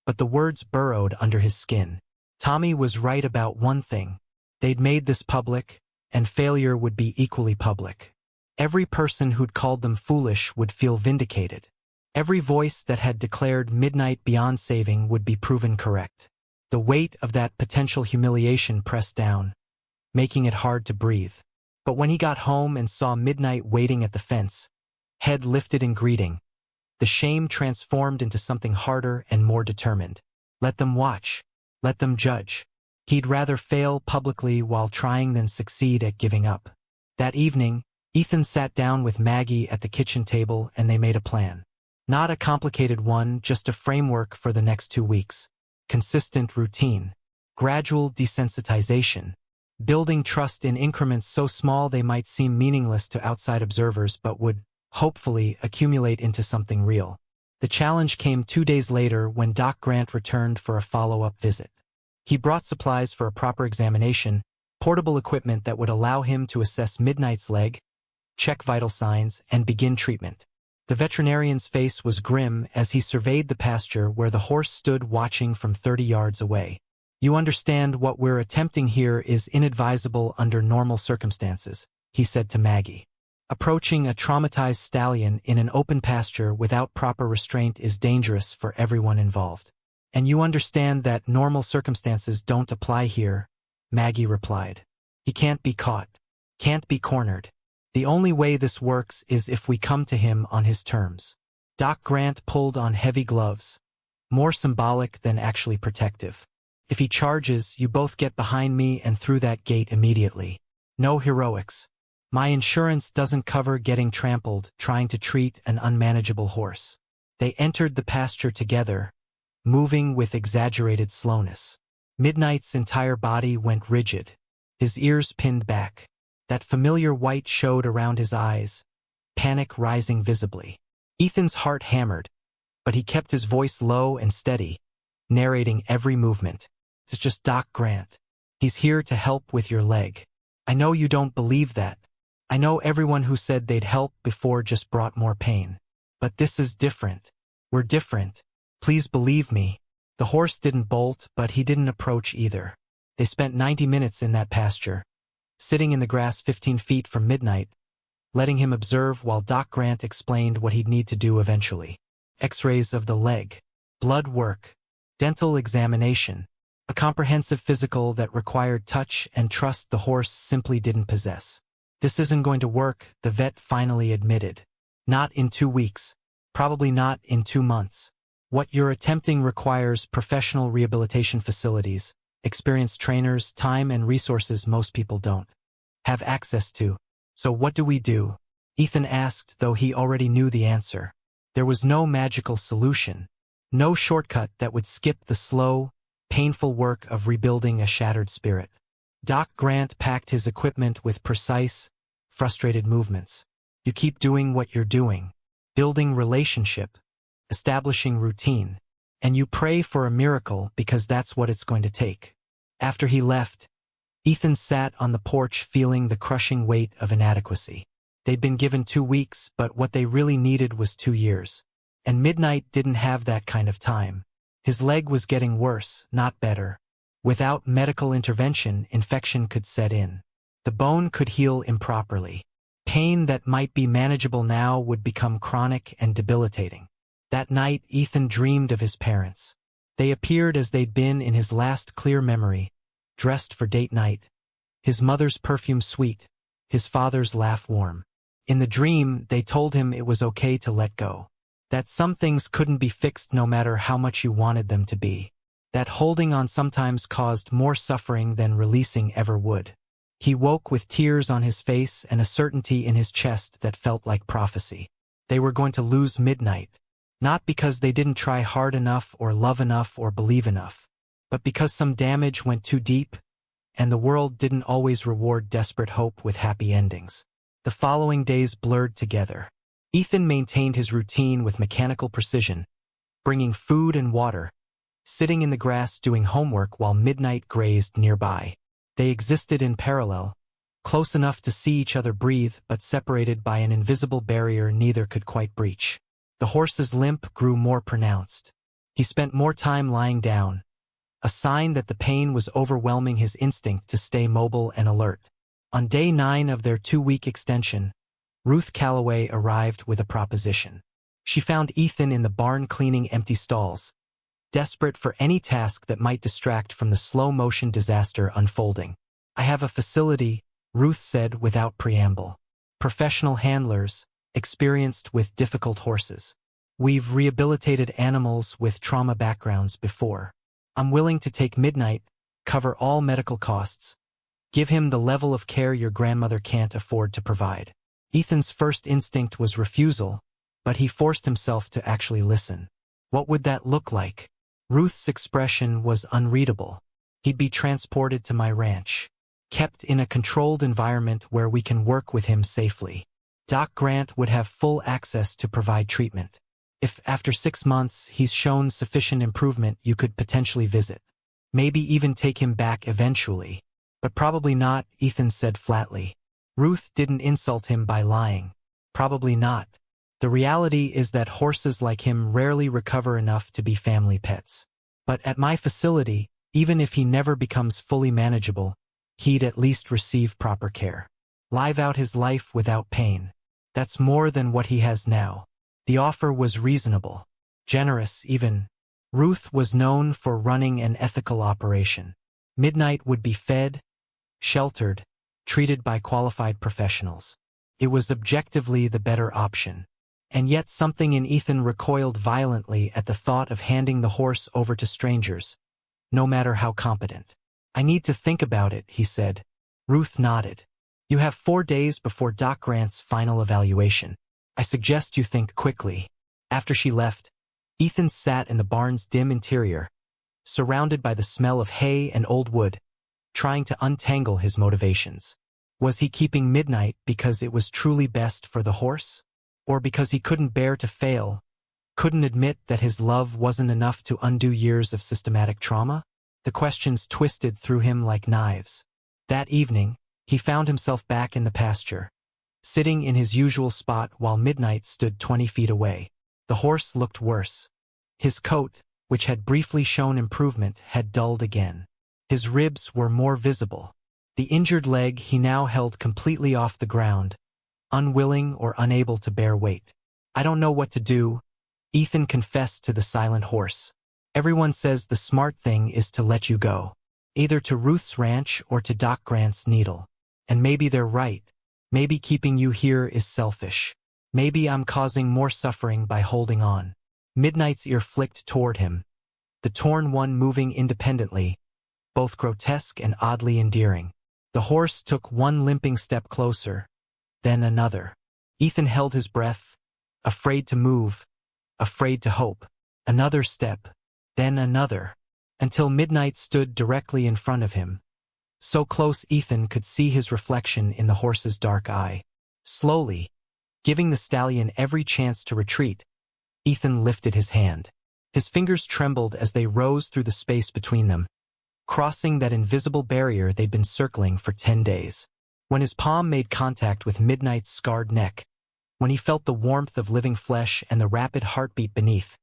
but the words burrowed under his skin. Tommy was right about one thing. They'd made this public, and failure would be equally public. Every person who'd called them foolish would feel vindicated. Every voice that had declared Midnight beyond saving would be proven correct. The weight of that potential humiliation pressed down, making it hard to breathe. But when he got home and saw Midnight waiting at the fence, head lifted in greeting, the shame transformed into something harder and more determined. Let them watch. Let them judge. He'd rather fail publicly while trying than succeed at giving up. That evening, Ethan sat down with Maggie at the kitchen table and they made a plan. Not a complicated one, just a framework for the next 2 weeks. Consistent routine. Gradual desensitization. Building trust in increments so small they might seem meaningless to outside observers but would, hopefully, accumulate into something real. The challenge came 2 days later when Doc Grant returned for a follow-up visit. He brought supplies for a proper examination, portable equipment that would allow him to assess Midnight's leg, check vital signs, and begin treatment. The veterinarian's face was grim as he surveyed the pasture where the horse stood watching from 30 yards away. "You understand what we're attempting here is inadvisable under normal circumstances," he said to Maggie. "Approaching a traumatized stallion in an open pasture without proper restraint is dangerous for everyone involved. And you understand that normal circumstances don't apply here," Maggie replied. "He can't be caught. Can't be cornered. The only way this works is if we come to him on his terms." Doc Grant pulled on heavy gloves, more symbolic than actually protective. "If he charges, you both get behind me and through that gate immediately. No heroics. My insurance doesn't cover getting trampled trying to treat an unmanageable horse." They entered the pasture together, moving with exaggerated slowness. Midnight's entire body went rigid, his ears pinned back. That familiar white showed around his eyes, panic rising visibly. Ethan's heart hammered, but he kept his voice low and steady, narrating every movement. "It's just Doc Grant. He's here to help with your leg. I know you don't believe that. I know everyone who said they'd help before just brought more pain. But this is different. We're different. Please believe me." The horse didn't bolt, but he didn't approach either. They spent 90 minutes in that pasture, sitting in the grass 15 feet from Midnight, letting him observe while Doc Grant explained what he'd need to do eventually. X-rays of the leg, blood work, dental examination, a comprehensive physical that required touch and trust the horse simply didn't possess. This isn't going to work, the vet finally admitted. Not in 2 weeks. Probably not in 2 months. What you're attempting requires professional rehabilitation facilities, experienced trainers, time and resources most people don't have access to. So what do we do? Ethan asked, though he already knew the answer. There was no magical solution. No shortcut that would skip the slow, painful work of rebuilding a shattered spirit. Doc Grant packed his equipment with precise, frustrated movements. You keep doing what you're doing, building relationship, establishing routine, and you pray for a miracle because that's what it's going to take. After he left, Ethan sat on the porch feeling the crushing weight of inadequacy. They'd been given 2 weeks, but what they really needed was 2 years. And Midnight didn't have that kind of time. His leg was getting worse, not better. Without medical intervention, infection could set in. The bone could heal improperly. Pain that might be manageable now would become chronic and debilitating. That night, Ethan dreamed of his parents. They appeared as they'd been in his last clear memory, dressed for date night. His mother's perfume sweet, his father's laugh warm. In the dream, they told him it was okay to let go. That some things couldn't be fixed no matter how much you wanted them to be. That holding on sometimes caused more suffering than releasing ever would. He woke with tears on his face and a certainty in his chest that felt like prophecy. They were going to lose Midnight. Not because they didn't try hard enough or love enough or believe enough, but because some damage went too deep, and the world didn't always reward desperate hope with happy endings. The following days blurred together. Ethan maintained his routine with mechanical precision, bringing food and water, sitting in the grass doing homework while Midnight grazed nearby. They existed in parallel, close enough to see each other breathe but separated by an invisible barrier neither could quite breach. The horse's limp grew more pronounced. He spent more time lying down, a sign that the pain was overwhelming his instinct to stay mobile and alert. On day 9 of their 2-week extension, Ruth Calloway arrived with a proposition. She found Ethan in the barn cleaning empty stalls, desperate for any task that might distract from the slow-motion disaster unfolding. I have a facility, Ruth said without preamble. Professional handlers, experienced with difficult horses. We've rehabilitated animals with trauma backgrounds before. I'm willing to take Midnight, cover all medical costs, give him the level of care your grandmother can't afford to provide. Ethan's first instinct was refusal, but he forced himself to actually listen. What would that look like? Ruth's expression was unreadable. He'd be transported to my ranch, kept in a controlled environment where we can work with him safely. Doc Grant would have full access to provide treatment. If after 6 months he's shown sufficient improvement, you could potentially visit. Maybe even take him back eventually. But probably not, Ethan said flatly. Ruth didn't insult him by lying. Probably not. The reality is that horses like him rarely recover enough to be family pets. But at my facility, even if he never becomes fully manageable, he'd at least receive proper care. Live out his life without pain. That's more than what he has now. The offer was reasonable. Generous, even. Ruth was known for running an ethical operation. Midnight would be fed, sheltered, treated by qualified professionals. It was objectively the better option. And yet something in Ethan recoiled violently at the thought of handing the horse over to strangers, no matter how competent. I need to think about it, he said. Ruth nodded. You have 4 days before Doc Grant's final evaluation. I suggest you think quickly. After she left, Ethan sat in the barn's dim interior, surrounded by the smell of hay and old wood, trying to untangle his motivations. Was he keeping Midnight because it was truly best for the horse? Or because he couldn't bear to fail, couldn't admit that his love wasn't enough to undo years of systematic trauma? The questions twisted through him like knives. That evening, he found himself back in the pasture, sitting in his usual spot while Midnight stood 20 feet away. The horse looked worse. His coat, which had briefly shown improvement, had dulled again. His ribs were more visible. The injured leg he now held completely off the ground, unwilling or unable to bear weight. "I don't know what to do," Ethan confessed to the silent horse. "Everyone says the smart thing is to let you go. Either to Ruth's ranch or to Doc Grant's needle. And maybe they're right. Maybe keeping you here is selfish. Maybe I'm causing more suffering by holding on." Midnight's ear flicked toward him, the torn one moving independently, both grotesque and oddly endearing. The horse took one limping step closer, then another. Ethan held his breath, afraid to move, afraid to hope. Another step, then another, until Midnight stood directly in front of him. So close Ethan could see his reflection in the horse's dark eye. Slowly, giving the stallion every chance to retreat, Ethan lifted his hand. His fingers trembled as they rose through the space between them, crossing that invisible barrier they'd been circling for 10 days. When his palm made contact with Midnight's scarred neck, when he felt the warmth of living flesh and the rapid heartbeat beneath,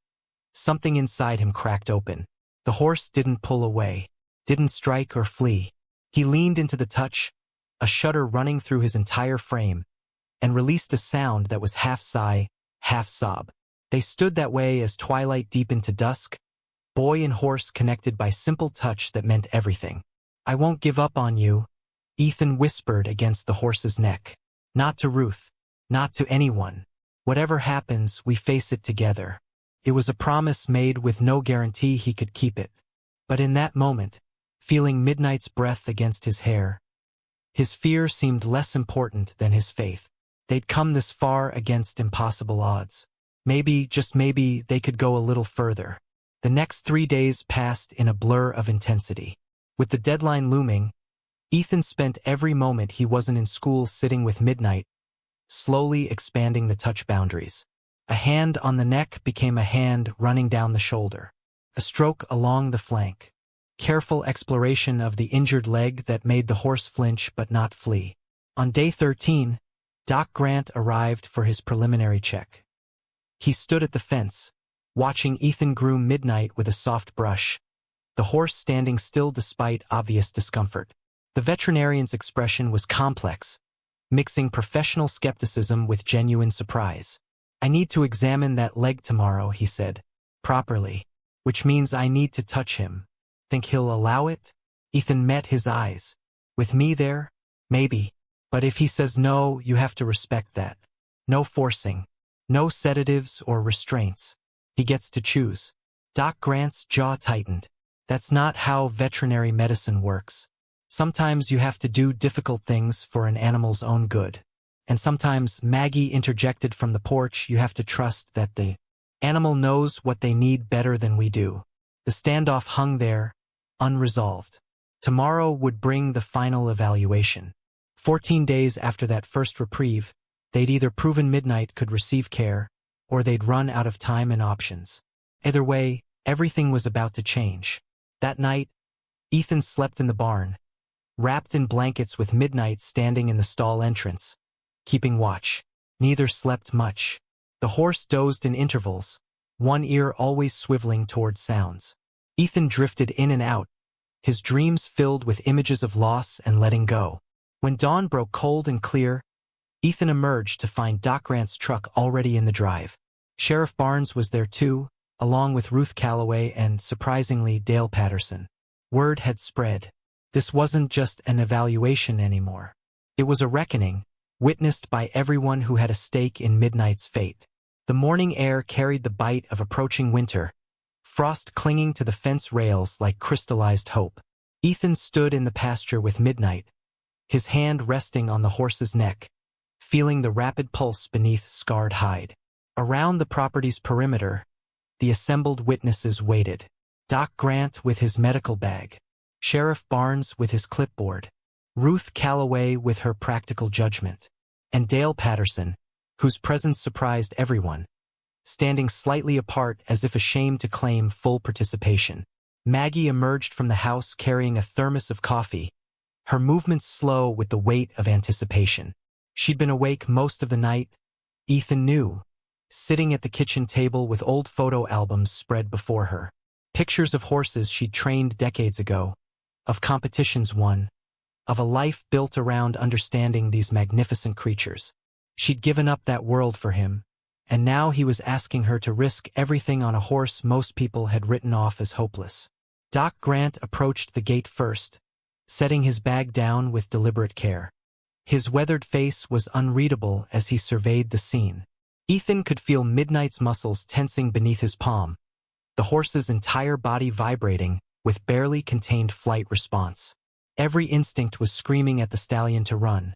something inside him cracked open. The horse didn't pull away, didn't strike or flee. He leaned into the touch, a shudder running through his entire frame, and released a sound that was half sigh, half sob. They stood that way as twilight deepened to dusk, boy and horse connected by simple touch that meant everything. "I won't give up on you," Ethan whispered against the horse's neck. "Not to Ruth, not to anyone. Whatever happens, we face it together." It was a promise made with no guarantee he could keep it. But in that moment, feeling Midnight's breath against his hair, his fear seemed less important than his faith. They'd come this far against impossible odds. Maybe, just maybe, they could go a little further. The next 3 days passed in a blur of intensity. With the deadline looming, Ethan spent every moment he wasn't in school sitting with Midnight, slowly expanding the touch boundaries. A hand on the neck became a hand running down the shoulder. A stroke along the flank. Careful exploration of the injured leg that made the horse flinch but not flee. On day 13, Doc Grant arrived for his preliminary check. He stood at the fence, watching Ethan groom Midnight with a soft brush, the horse standing still despite obvious discomfort. The veterinarian's expression was complex, mixing professional skepticism with genuine surprise. "I need to examine that leg tomorrow," he said, "properly, which means I need to touch him. Think he'll allow it?" Ethan met his eyes. "With me there? Maybe. But if he says no, you have to respect that. No forcing. No sedatives or restraints. He gets to choose." Doc Grant's jaw tightened. "That's not how veterinary medicine works. Sometimes you have to do difficult things for an animal's own good. And sometimes," Maggie interjected from the porch, "you have to trust that the animal knows what they need better than we do." The standoff hung there, unresolved. Tomorrow would bring the final evaluation. 14 days after that first reprieve, they'd either proven Midnight could receive care, or they'd run out of time and options. Either way, everything was about to change. That night, Ethan slept in the barn, wrapped in blankets with Midnight standing in the stall entrance, keeping watch. Neither slept much. The horse dozed in intervals, one ear always swiveling toward sounds. Ethan drifted in and out, his dreams filled with images of loss and letting go. When dawn broke cold and clear, Ethan emerged to find Doc Grant's truck already in the drive. Sheriff Barnes was there too, along with Ruth Calloway and, surprisingly, Dale Patterson. Word had spread. This wasn't just an evaluation anymore. It was a reckoning, witnessed by everyone who had a stake in Midnight's fate. The morning air carried the bite of approaching winter, frost clinging to the fence rails like crystallized hope. Ethan stood in the pasture with Midnight, his hand resting on the horse's neck, feeling the rapid pulse beneath scarred hide. Around the property's perimeter, the assembled witnesses waited. Doc Grant with his medical bag, Sheriff Barnes with his clipboard, Ruth Calloway with her practical judgment, and Dale Patterson, whose presence surprised everyone, standing slightly apart as if ashamed to claim full participation. Maggie emerged from the house carrying a thermos of coffee, her movements slow with the weight of anticipation. She'd been awake most of the night, Ethan knew, sitting at the kitchen table with old photo albums spread before her. Pictures of horses she'd trained decades ago, of competitions won, of a life built around understanding these magnificent creatures. She'd given up that world for him, and now he was asking her to risk everything on a horse most people had written off as hopeless. Doc Grant approached the gate first, setting his bag down with deliberate care. His weathered face was unreadable as he surveyed the scene. Ethan could feel Midnight's muscles tensing beneath his palm, the horse's entire body vibrating with barely contained flight response. Every instinct was screaming at the stallion to run.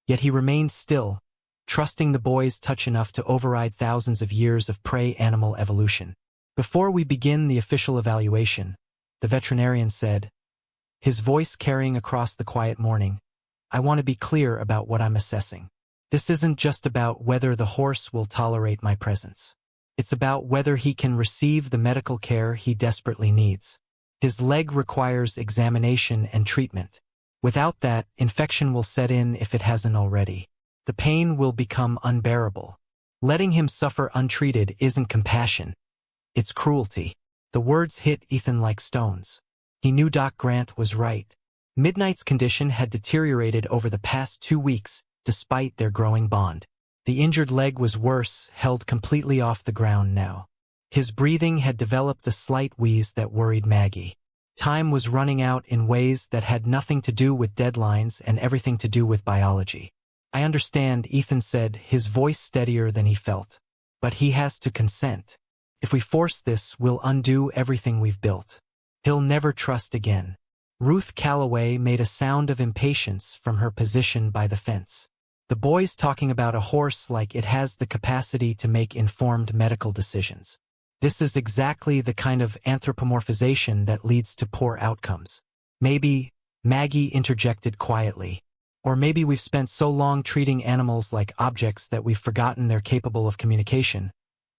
Yet he remained still, trusting the boy's touch enough to override thousands of years of prey animal evolution. Before we begin the official evaluation, the veterinarian said, his voice carrying across the quiet morning, I want to be clear about what I'm assessing. This isn't just about whether the horse will tolerate my presence. It's about whether he can receive the medical care he desperately needs. His leg requires examination and treatment. Without that, infection will set in if it hasn't already. The pain will become unbearable. Letting him suffer untreated isn't compassion. It's cruelty. The words hit Ethan like stones. He knew Doc Grant was right. Midnight's condition had deteriorated over the past 2 weeks, despite their growing bond. The injured leg was worse, held completely off the ground now. His breathing had developed a slight wheeze that worried Maggie. Time was running out in ways that had nothing to do with deadlines and everything to do with biology. I understand, Ethan said, his voice steadier than he felt. But he has to consent. If we force this, we'll undo everything we've built. He'll never trust again. Ruth Calloway made a sound of impatience from her position by the fence. The boy's talking about a horse like it has the capacity to make informed medical decisions. This is exactly the kind of anthropomorphization that leads to poor outcomes. Maybe, Maggie interjected quietly, or maybe we've spent so long treating animals like objects that we've forgotten they're capable of communication,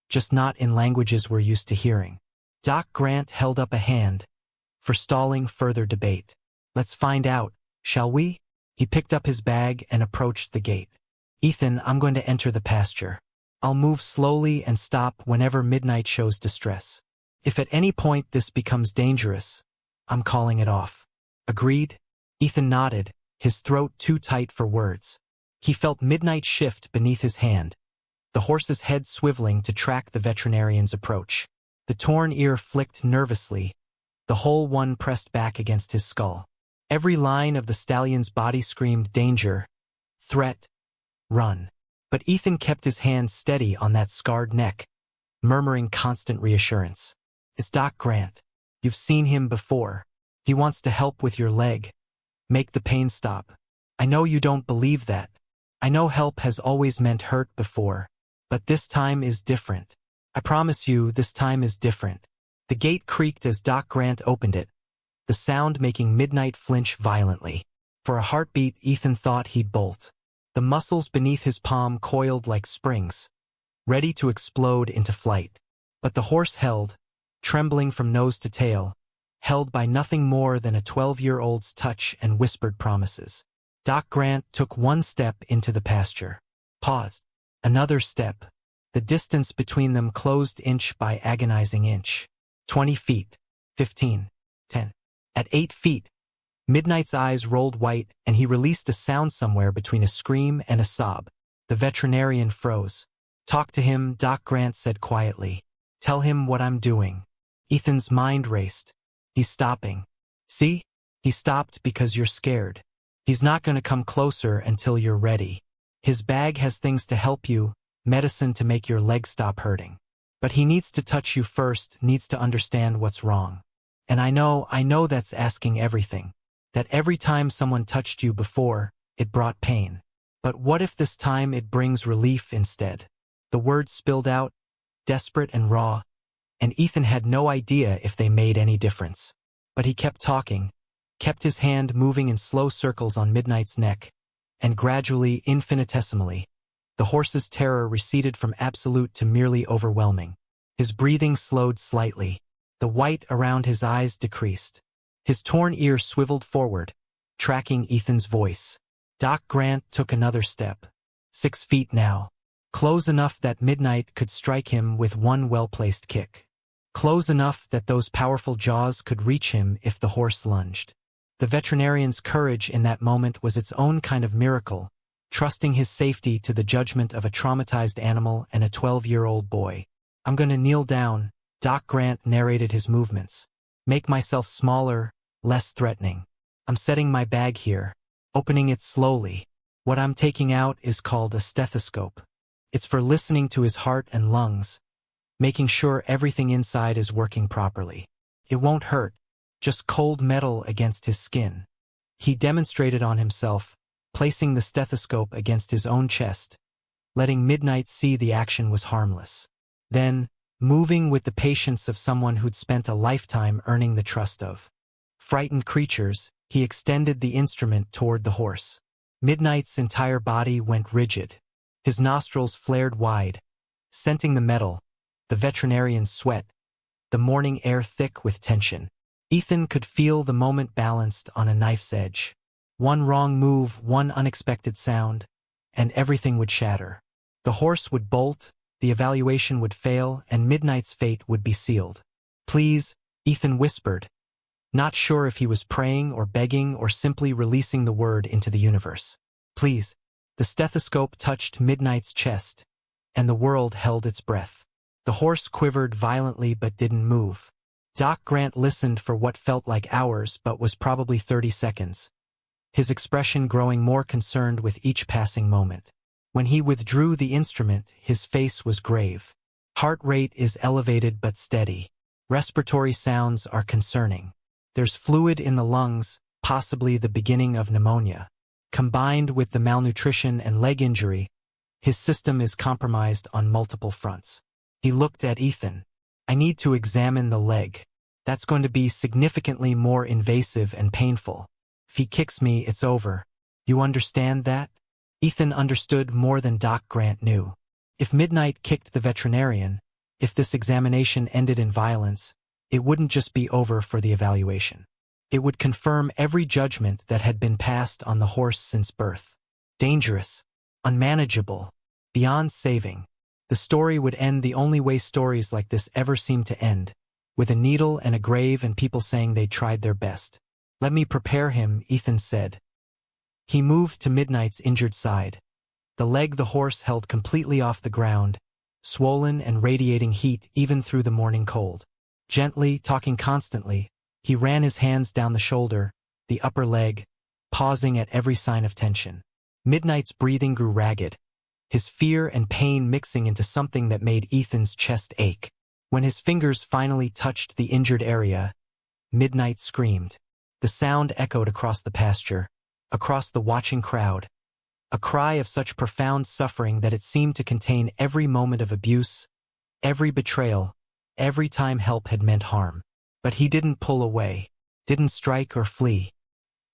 just not in languages we're used to hearing. Doc Grant held up a hand, forestalling further debate. Let's find out, shall we? He picked up his bag and approached the gate. Ethan, I'm going to enter the pasture. I'll move slowly and stop whenever Midnight shows distress. If at any point this becomes dangerous, I'm calling it off. Agreed? Ethan nodded, his throat too tight for words. He felt Midnight shift beneath his hand, the horse's head swiveling to track the veterinarian's approach. The torn ear flicked nervously, the whole one pressed back against his skull. Every line of the stallion's body screamed danger, threat, run. But Ethan kept his hand steady on that scarred neck, murmuring constant reassurance. It's Doc Grant. You've seen him before. He wants to help with your leg. Make the pain stop. I know you don't believe that. I know help has always meant hurt before. But this time is different. I promise you, this time is different. The gate creaked as Doc Grant opened it, the sound making Midnight flinch violently. For a heartbeat, Ethan thought he'd bolt. The muscles beneath his palm coiled like springs, ready to explode into flight. But the horse held, trembling from nose to tail, held by nothing more than a 12-year-old's touch and whispered promises. Doc Grant took one step into the pasture, paused. Another step. The distance between them closed inch by agonizing inch. 20 feet. 15. 10. At 8 feet, Midnight's eyes rolled white and he released a sound somewhere between a scream and a sob. The veterinarian froze. Talk to him, Doc Grant said quietly. Tell him what I'm doing. Ethan's mind raced. He's stopping. See? He stopped because you're scared. He's not going to come closer until you're ready. His bag has things to help you, medicine to make your leg stop hurting. But he needs to touch you first, needs to understand what's wrong. And I know that's asking everything. That every time someone touched you before, it brought pain. But what if this time it brings relief instead? The words spilled out, desperate and raw, and Ethan had no idea if they made any difference. But he kept talking, kept his hand moving in slow circles on Midnight's neck, and gradually, infinitesimally, the horse's terror receded from absolute to merely overwhelming. His breathing slowed slightly. The white around his eyes decreased. His torn ear swiveled forward, tracking Ethan's voice. Doc Grant took another step. 6 feet now. Close enough that Midnight could strike him with one well-placed kick. Close enough that those powerful jaws could reach him if the horse lunged. The veterinarian's courage in that moment was its own kind of miracle, trusting his safety to the judgment of a traumatized animal and a 12-year-old boy. I'm gonna kneel down, Doc Grant narrated his movements. Make myself smaller, less threatening. I'm setting my bag here, opening it slowly. What I'm taking out is called a stethoscope. It's for listening to his heart and lungs, making sure everything inside is working properly. It won't hurt, just cold metal against his skin. He demonstrated on himself, placing the stethoscope against his own chest, letting Midnight see the action was harmless. Then, moving with the patience of someone who'd spent a lifetime earning the trust of frightened creatures, he extended the instrument toward the horse. Midnight's entire body went rigid. His nostrils flared wide, scenting the metal, the veterinarian's sweat, the morning air thick with tension. Ethan could feel the moment balanced on a knife's edge. One wrong move, one unexpected sound, and everything would shatter. The horse would bolt, the evaluation would fail, and Midnight's fate would be sealed. Please, Ethan whispered, not sure if he was praying or begging or simply releasing the word into the universe. Please. The stethoscope touched Midnight's chest, and the world held its breath. The horse quivered violently but didn't move. Doc Grant listened for what felt like hours but was probably 30 seconds, his expression growing more concerned with each passing moment. When he withdrew the instrument, his face was grave. Heart rate is elevated but steady. Respiratory sounds are concerning. There's fluid in the lungs, possibly the beginning of pneumonia. Combined with the malnutrition and leg injury, his system is compromised on multiple fronts. He looked at Ethan. I need to examine the leg. That's going to be significantly more invasive and painful. If he kicks me, it's over. You understand that? Ethan understood more than Doc Grant knew. If Midnight kicked the veterinarian, if this examination ended in violence, it wouldn't just be over for the evaluation. It would confirm every judgment that had been passed on the horse since birth. Dangerous, unmanageable, beyond saving. The story would end the only way stories like this ever seem to end, with a needle and a grave and people saying they tried their best. Let me prepare him, Ethan said. He moved to Midnight's injured side. The leg the horse held completely off the ground, swollen and radiating heat even through the morning cold. Gently, talking constantly, he ran his hands down the shoulder, the upper leg, pausing at every sign of tension. Midnight's breathing grew ragged, his fear and pain mixing into something that made Ethan's chest ache. When his fingers finally touched the injured area, Midnight screamed. The sound echoed across the pasture, across the watching crowd, a cry of such profound suffering that it seemed to contain every moment of abuse, every betrayal, every time help had meant harm. But he didn't pull away, didn't strike or flee.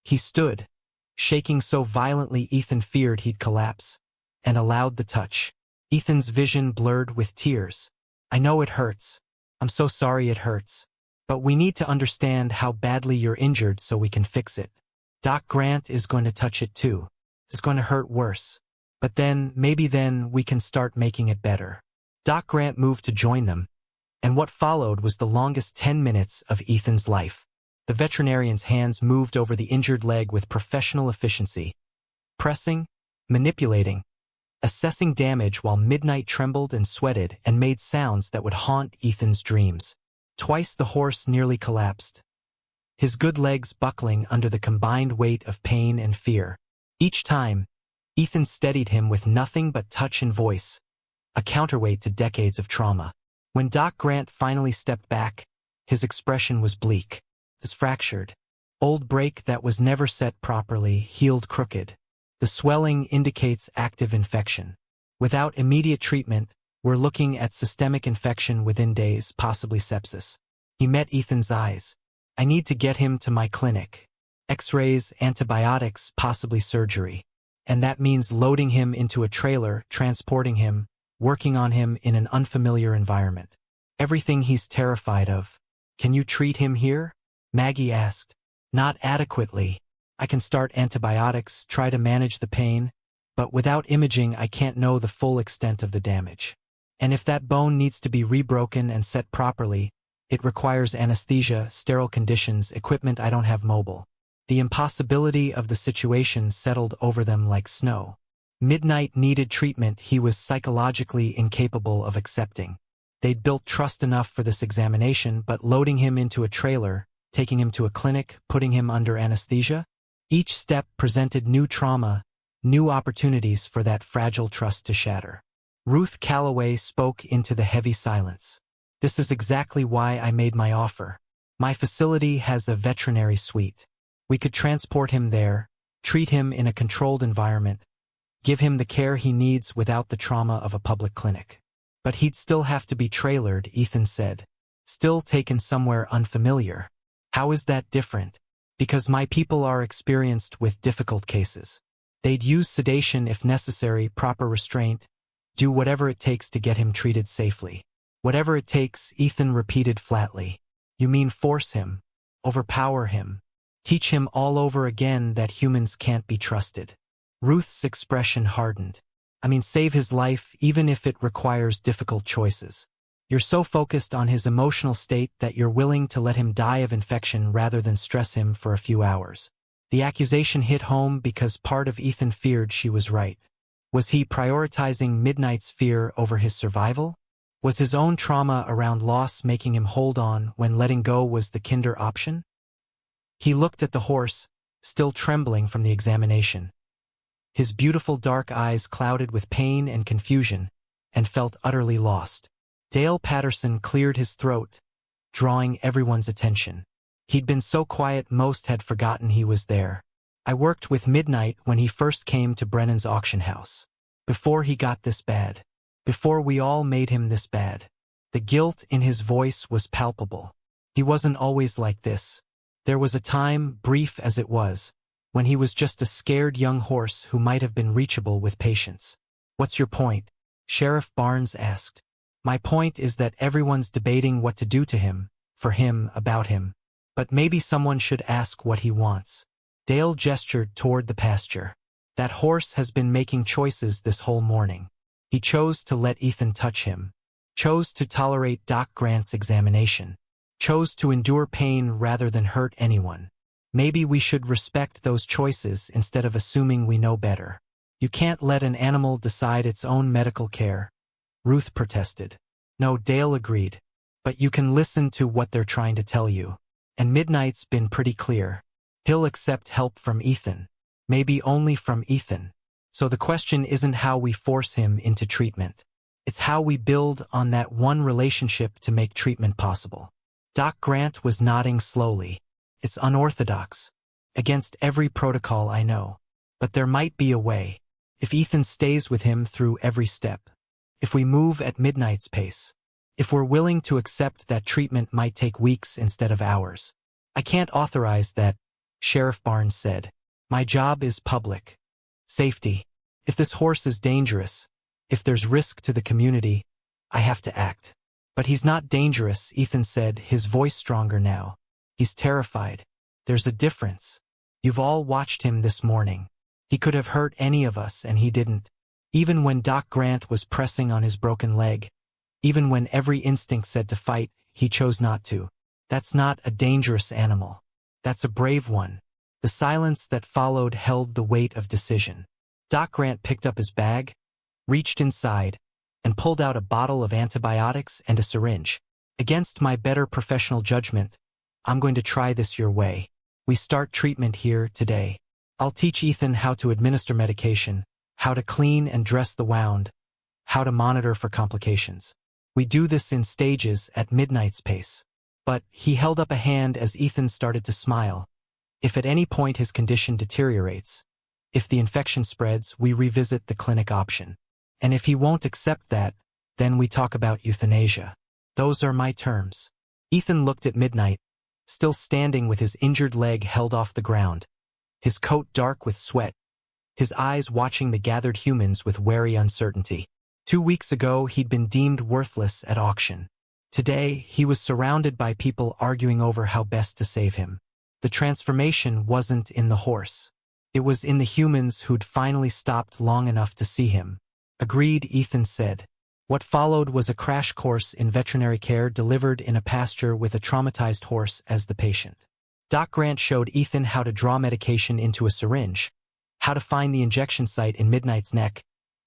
He stood, shaking so violently Ethan feared he'd collapse, and allowed the touch. Ethan's vision blurred with tears. I know it hurts. I'm so sorry it hurts. But we need to understand how badly you're injured so we can fix it. Doc Grant is going to touch it too. It's going to hurt worse. But then, maybe then, we can start making it better. Doc Grant moved to join them, and what followed was the longest 10 minutes of Ethan's life. The veterinarian's hands moved over the injured leg with professional efficiency, pressing, manipulating, assessing damage while Midnight trembled and sweated and made sounds that would haunt Ethan's dreams. Twice the horse nearly collapsed, his good legs buckling under the combined weight of pain and fear. Each time, Ethan steadied him with nothing but touch and voice, a counterweight to decades of trauma. When Doc Grant finally stepped back, his expression was bleak. This fractured, old break that was never set properly, healed crooked. The swelling indicates active infection. Without immediate treatment, we're looking at systemic infection within days, possibly sepsis. He met Ethan's eyes. I need to get him to my clinic. X-rays, antibiotics, possibly surgery. And that means loading him into a trailer, transporting him, working on him in an unfamiliar environment. Everything he's terrified of. Can you treat him here? Maggie asked. Not adequately. I can start antibiotics, try to manage the pain, but without imaging I can't know the full extent of the damage. And if that bone needs to be rebroken and set properly, it requires anesthesia, sterile conditions, equipment I don't have mobile. The impossibility of the situation settled over them like snow. Midnight needed treatment he was psychologically incapable of accepting. They'd built trust enough for this examination, but loading him into a trailer, taking him to a clinic, putting him under anesthesia? Each step presented new trauma, new opportunities for that fragile trust to shatter. Ruth Calloway spoke into the heavy silence. This is exactly why I made my offer. My facility has a veterinary suite. We could transport him there, treat him in a controlled environment, give him the care he needs without the trauma of a public clinic. But he'd still have to be trailered, Ethan said. Still taken somewhere unfamiliar. How is that different? Because my people are experienced with difficult cases. They'd use sedation if necessary, proper restraint, do whatever it takes to get him treated safely. Whatever it takes, Ethan repeated flatly. You mean force him, overpower him, teach him all over again that humans can't be trusted. Ruth's expression hardened. I mean, save his life even if it requires difficult choices. You're so focused on his emotional state that you're willing to let him die of infection rather than stress him for a few hours. The accusation hit home because part of Ethan feared she was right. Was he prioritizing Midnight's fear over his survival? Was his own trauma around loss making him hold on when letting go was the kinder option? He looked at the horse, still trembling from the examination. His beautiful dark eyes clouded with pain and confusion, and felt utterly lost. Dale Patterson cleared his throat, drawing everyone's attention. He'd been so quiet most had forgotten he was there. I worked with Midnight when he first came to Brennan's Auction House. Before he got this bad. Before we all made him this bad. The guilt in his voice was palpable. He wasn't always like this. There was a time, brief as it was, when he was just a scared young horse who might have been reachable with patience. What's your point? Sheriff Barnes asked. My point is that everyone's debating what to do to him, for him, about him. But maybe someone should ask what he wants. Dale gestured toward the pasture. That horse has been making choices this whole morning. He chose to let Ethan touch him. Chose to tolerate Doc Grant's examination. Chose to endure pain rather than hurt anyone. Maybe we should respect those choices instead of assuming we know better. You can't let an animal decide its own medical care. Ruth protested. No, Dale agreed. But you can listen to what they're trying to tell you. And Midnight's been pretty clear. He'll accept help from Ethan. Maybe only from Ethan. So the question isn't how we force him into treatment. It's how we build on that one relationship to make treatment possible. Doc Grant was nodding slowly. It's unorthodox. Against every protocol I know. But there might be a way. If Ethan stays with him through every step. If we move at Midnight's pace. If we're willing to accept that treatment might take weeks instead of hours. I can't authorize that, Sheriff Barnes said. My job is public. Safety. If this horse is dangerous, if there's risk to the community, I have to act. But he's not dangerous, Ethan said, his voice stronger now. He's terrified. There's a difference. You've all watched him this morning. He could have hurt any of us and he didn't. Even when Doc Grant was pressing on his broken leg. Even when every instinct said to fight, he chose not to. That's not a dangerous animal. That's a brave one. The silence that followed held the weight of decision. Doc Grant picked up his bag, reached inside, and pulled out a bottle of antibiotics and a syringe. Against my better professional judgment, I'm going to try this your way. We start treatment here today. I'll teach Ethan how to administer medication, how to clean and dress the wound, how to monitor for complications. We do this in stages at Midnight's pace. But he held up a hand as Ethan started to smile. If at any point his condition deteriorates, if the infection spreads, we revisit the clinic option. And if he won't accept that, then we talk about euthanasia. Those are my terms. Ethan looked at Midnight, still standing with his injured leg held off the ground, his coat dark with sweat, his eyes watching the gathered humans with wary uncertainty. 2 weeks ago, he'd been deemed worthless at auction. Today, he was surrounded by people arguing over how best to save him. The transformation wasn't in the horse. It was in the humans who'd finally stopped long enough to see him. Agreed, Ethan said. What followed was a crash course in veterinary care delivered in a pasture with a traumatized horse as the patient. Doc Grant showed Ethan how to draw medication into a syringe, how to find the injection site in Midnight's neck,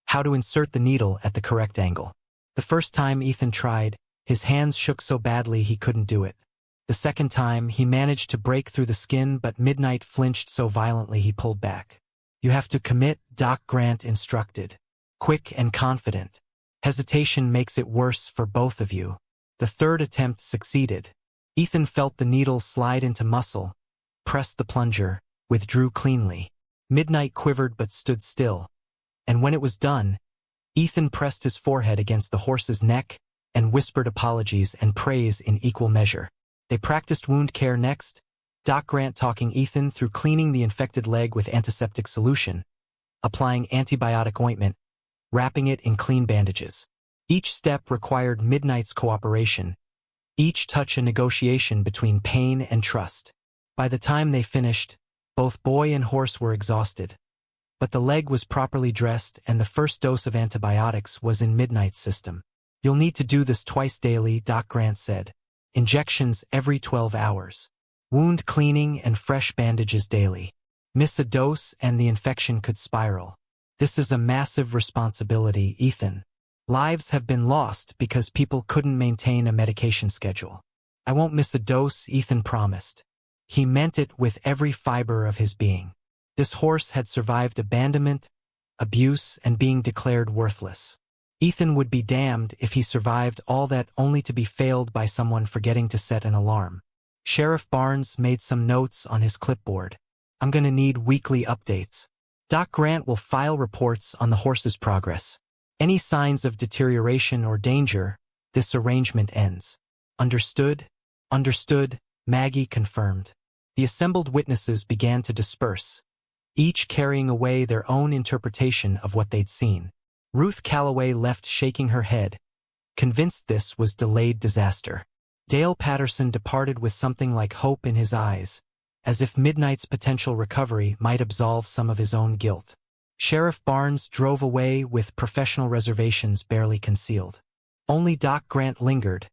how to insert the needle at the correct angle. The first time Ethan tried, his hands shook so badly he couldn't do it. The second time, he managed to break through the skin, but Midnight flinched so violently he pulled back. You have to commit, Doc Grant instructed. Quick and confident. Hesitation makes it worse for both of you. The third attempt succeeded. Ethan felt the needle slide into muscle, pressed the plunger, withdrew cleanly. Midnight quivered but stood still. And when it was done, Ethan pressed his forehead against the horse's neck and whispered apologies and praise in equal measure. They practiced wound care next, Doc Grant talking Ethan through cleaning the infected leg with antiseptic solution, applying antibiotic ointment, wrapping it in clean bandages. Each step required Midnight's cooperation, each touch a negotiation between pain and trust. By the time they finished, both boy and horse were exhausted. But the leg was properly dressed and the first dose of antibiotics was in Midnight's system. You'll need to do this twice daily, Doc Grant said. Injections every 12 hours. Wound cleaning and fresh bandages daily. Miss a dose and the infection could spiral. This is a massive responsibility, Ethan. Lives have been lost because people couldn't maintain a medication schedule. I won't miss a dose, Ethan promised. He meant it with every fiber of his being. This horse had survived abandonment, abuse, and being declared worthless. Ethan would be damned if he survived all that only to be failed by someone forgetting to set an alarm. Sheriff Barnes made some notes on his clipboard. I'm gonna need weekly updates. Doc Grant will file reports on the horse's progress. Any signs of deterioration or danger, this arrangement ends. Understood? Understood, Maggie confirmed. The assembled witnesses began to disperse, each carrying away their own interpretation of what they'd seen. Ruth Calloway left shaking her head, convinced this was delayed disaster. Dale Patterson departed with something like hope in his eyes, as if Midnight's potential recovery might absolve some of his own guilt. Sheriff Barnes drove away with professional reservations barely concealed. Only Doc Grant lingered,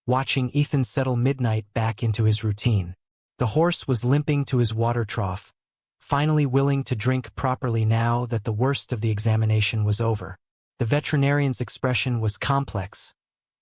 watching Ethan settle Midnight back into his routine. The horse was limping to his water trough, finally willing to drink properly now that the worst of the examination was over. The veterinarian's expression was complex,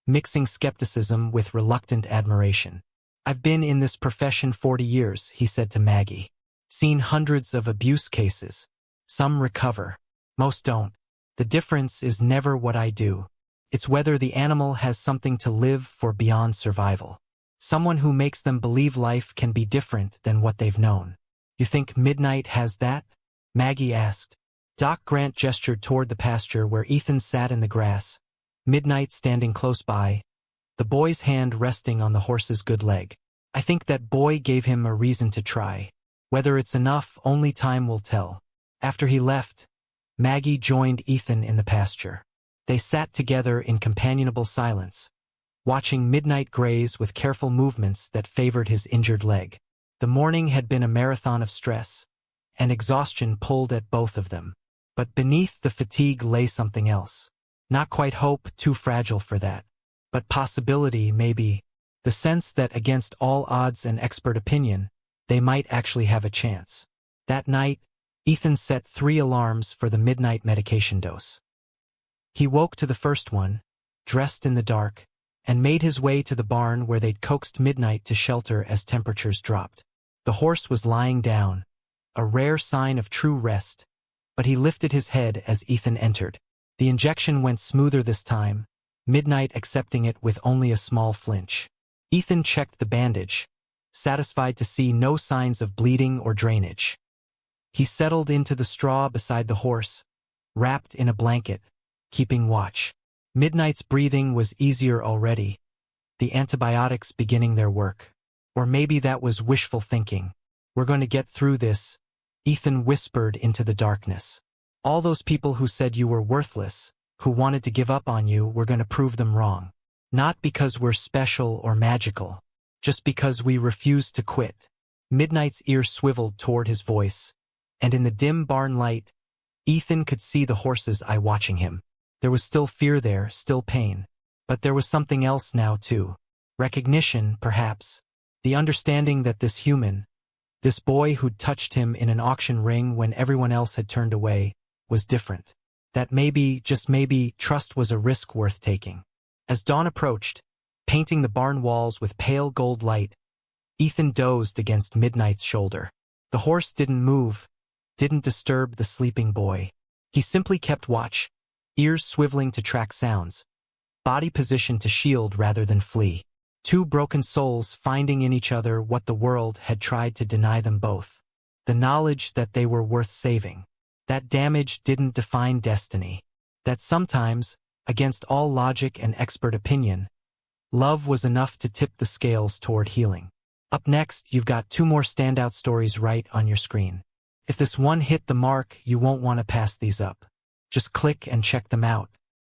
mixing skepticism with reluctant admiration. I've been in this profession 40 years, he said to Maggie. Seen hundreds of abuse cases. Some recover. Most don't. The difference is never what I do. It's whether the animal has something to live for beyond survival. Someone who makes them believe life can be different than what they've known. You think Midnight has that? Maggie asked. Doc Grant gestured toward the pasture where Ethan sat in the grass, Midnight standing close by, the boy's hand resting on the horse's good leg. I think that boy gave him a reason to try. Whether it's enough, only time will tell. After he left, Maggie joined Ethan in the pasture. They sat together in companionable silence, watching Midnight graze with careful movements that favored his injured leg. The morning had been a marathon of stress, and exhaustion pulled at both of them. But beneath the fatigue lay something else. Not quite hope, too fragile for that. But possibility, maybe. The sense that against all odds and expert opinion, they might actually have a chance. That night, Ethan set 3 alarms for the midnight medication dose. He woke to the first one, dressed in the dark, and made his way to the barn where they'd coaxed Midnight to shelter as temperatures dropped. The horse was lying down, a rare sign of true rest, but he lifted his head as Ethan entered. The injection went smoother this time, Midnight accepting it with only a small flinch. Ethan checked the bandage, satisfied to see no signs of bleeding or drainage. He settled into the straw beside the horse, wrapped in a blanket, keeping watch. Midnight's breathing was easier already, the antibiotics beginning their work. Or maybe that was wishful thinking. We're going to get through this, Ethan whispered into the darkness. All those people who said you were worthless, who wanted to give up on you, we're going to prove them wrong. Not because we're special or magical, just because we refuse to quit. Midnight's ear swiveled toward his voice, and in the dim barn light, Ethan could see the horse's eye watching him. There was still fear there, still pain. But there was something else now, too. Recognition, perhaps. The understanding that this human, This boy who'd touched him in an auction ring when everyone else had turned away was different. That maybe, just maybe, trust was a risk worth taking. As dawn approached, painting the barn walls with pale gold light, Ethan dozed against Midnight's shoulder. The horse didn't move, didn't disturb the sleeping boy. He simply kept watch, ears swiveling to track sounds, body positioned to shield rather than flee. Two broken souls finding in each other what the world had tried to deny them both. The knowledge that they were worth saving. That damage didn't define destiny. That sometimes, against all logic and expert opinion, love was enough to tip the scales toward healing. Up next, you've got two more standout stories right on your screen. If this one hit the mark, you won't want to pass these up. Just click and check them out.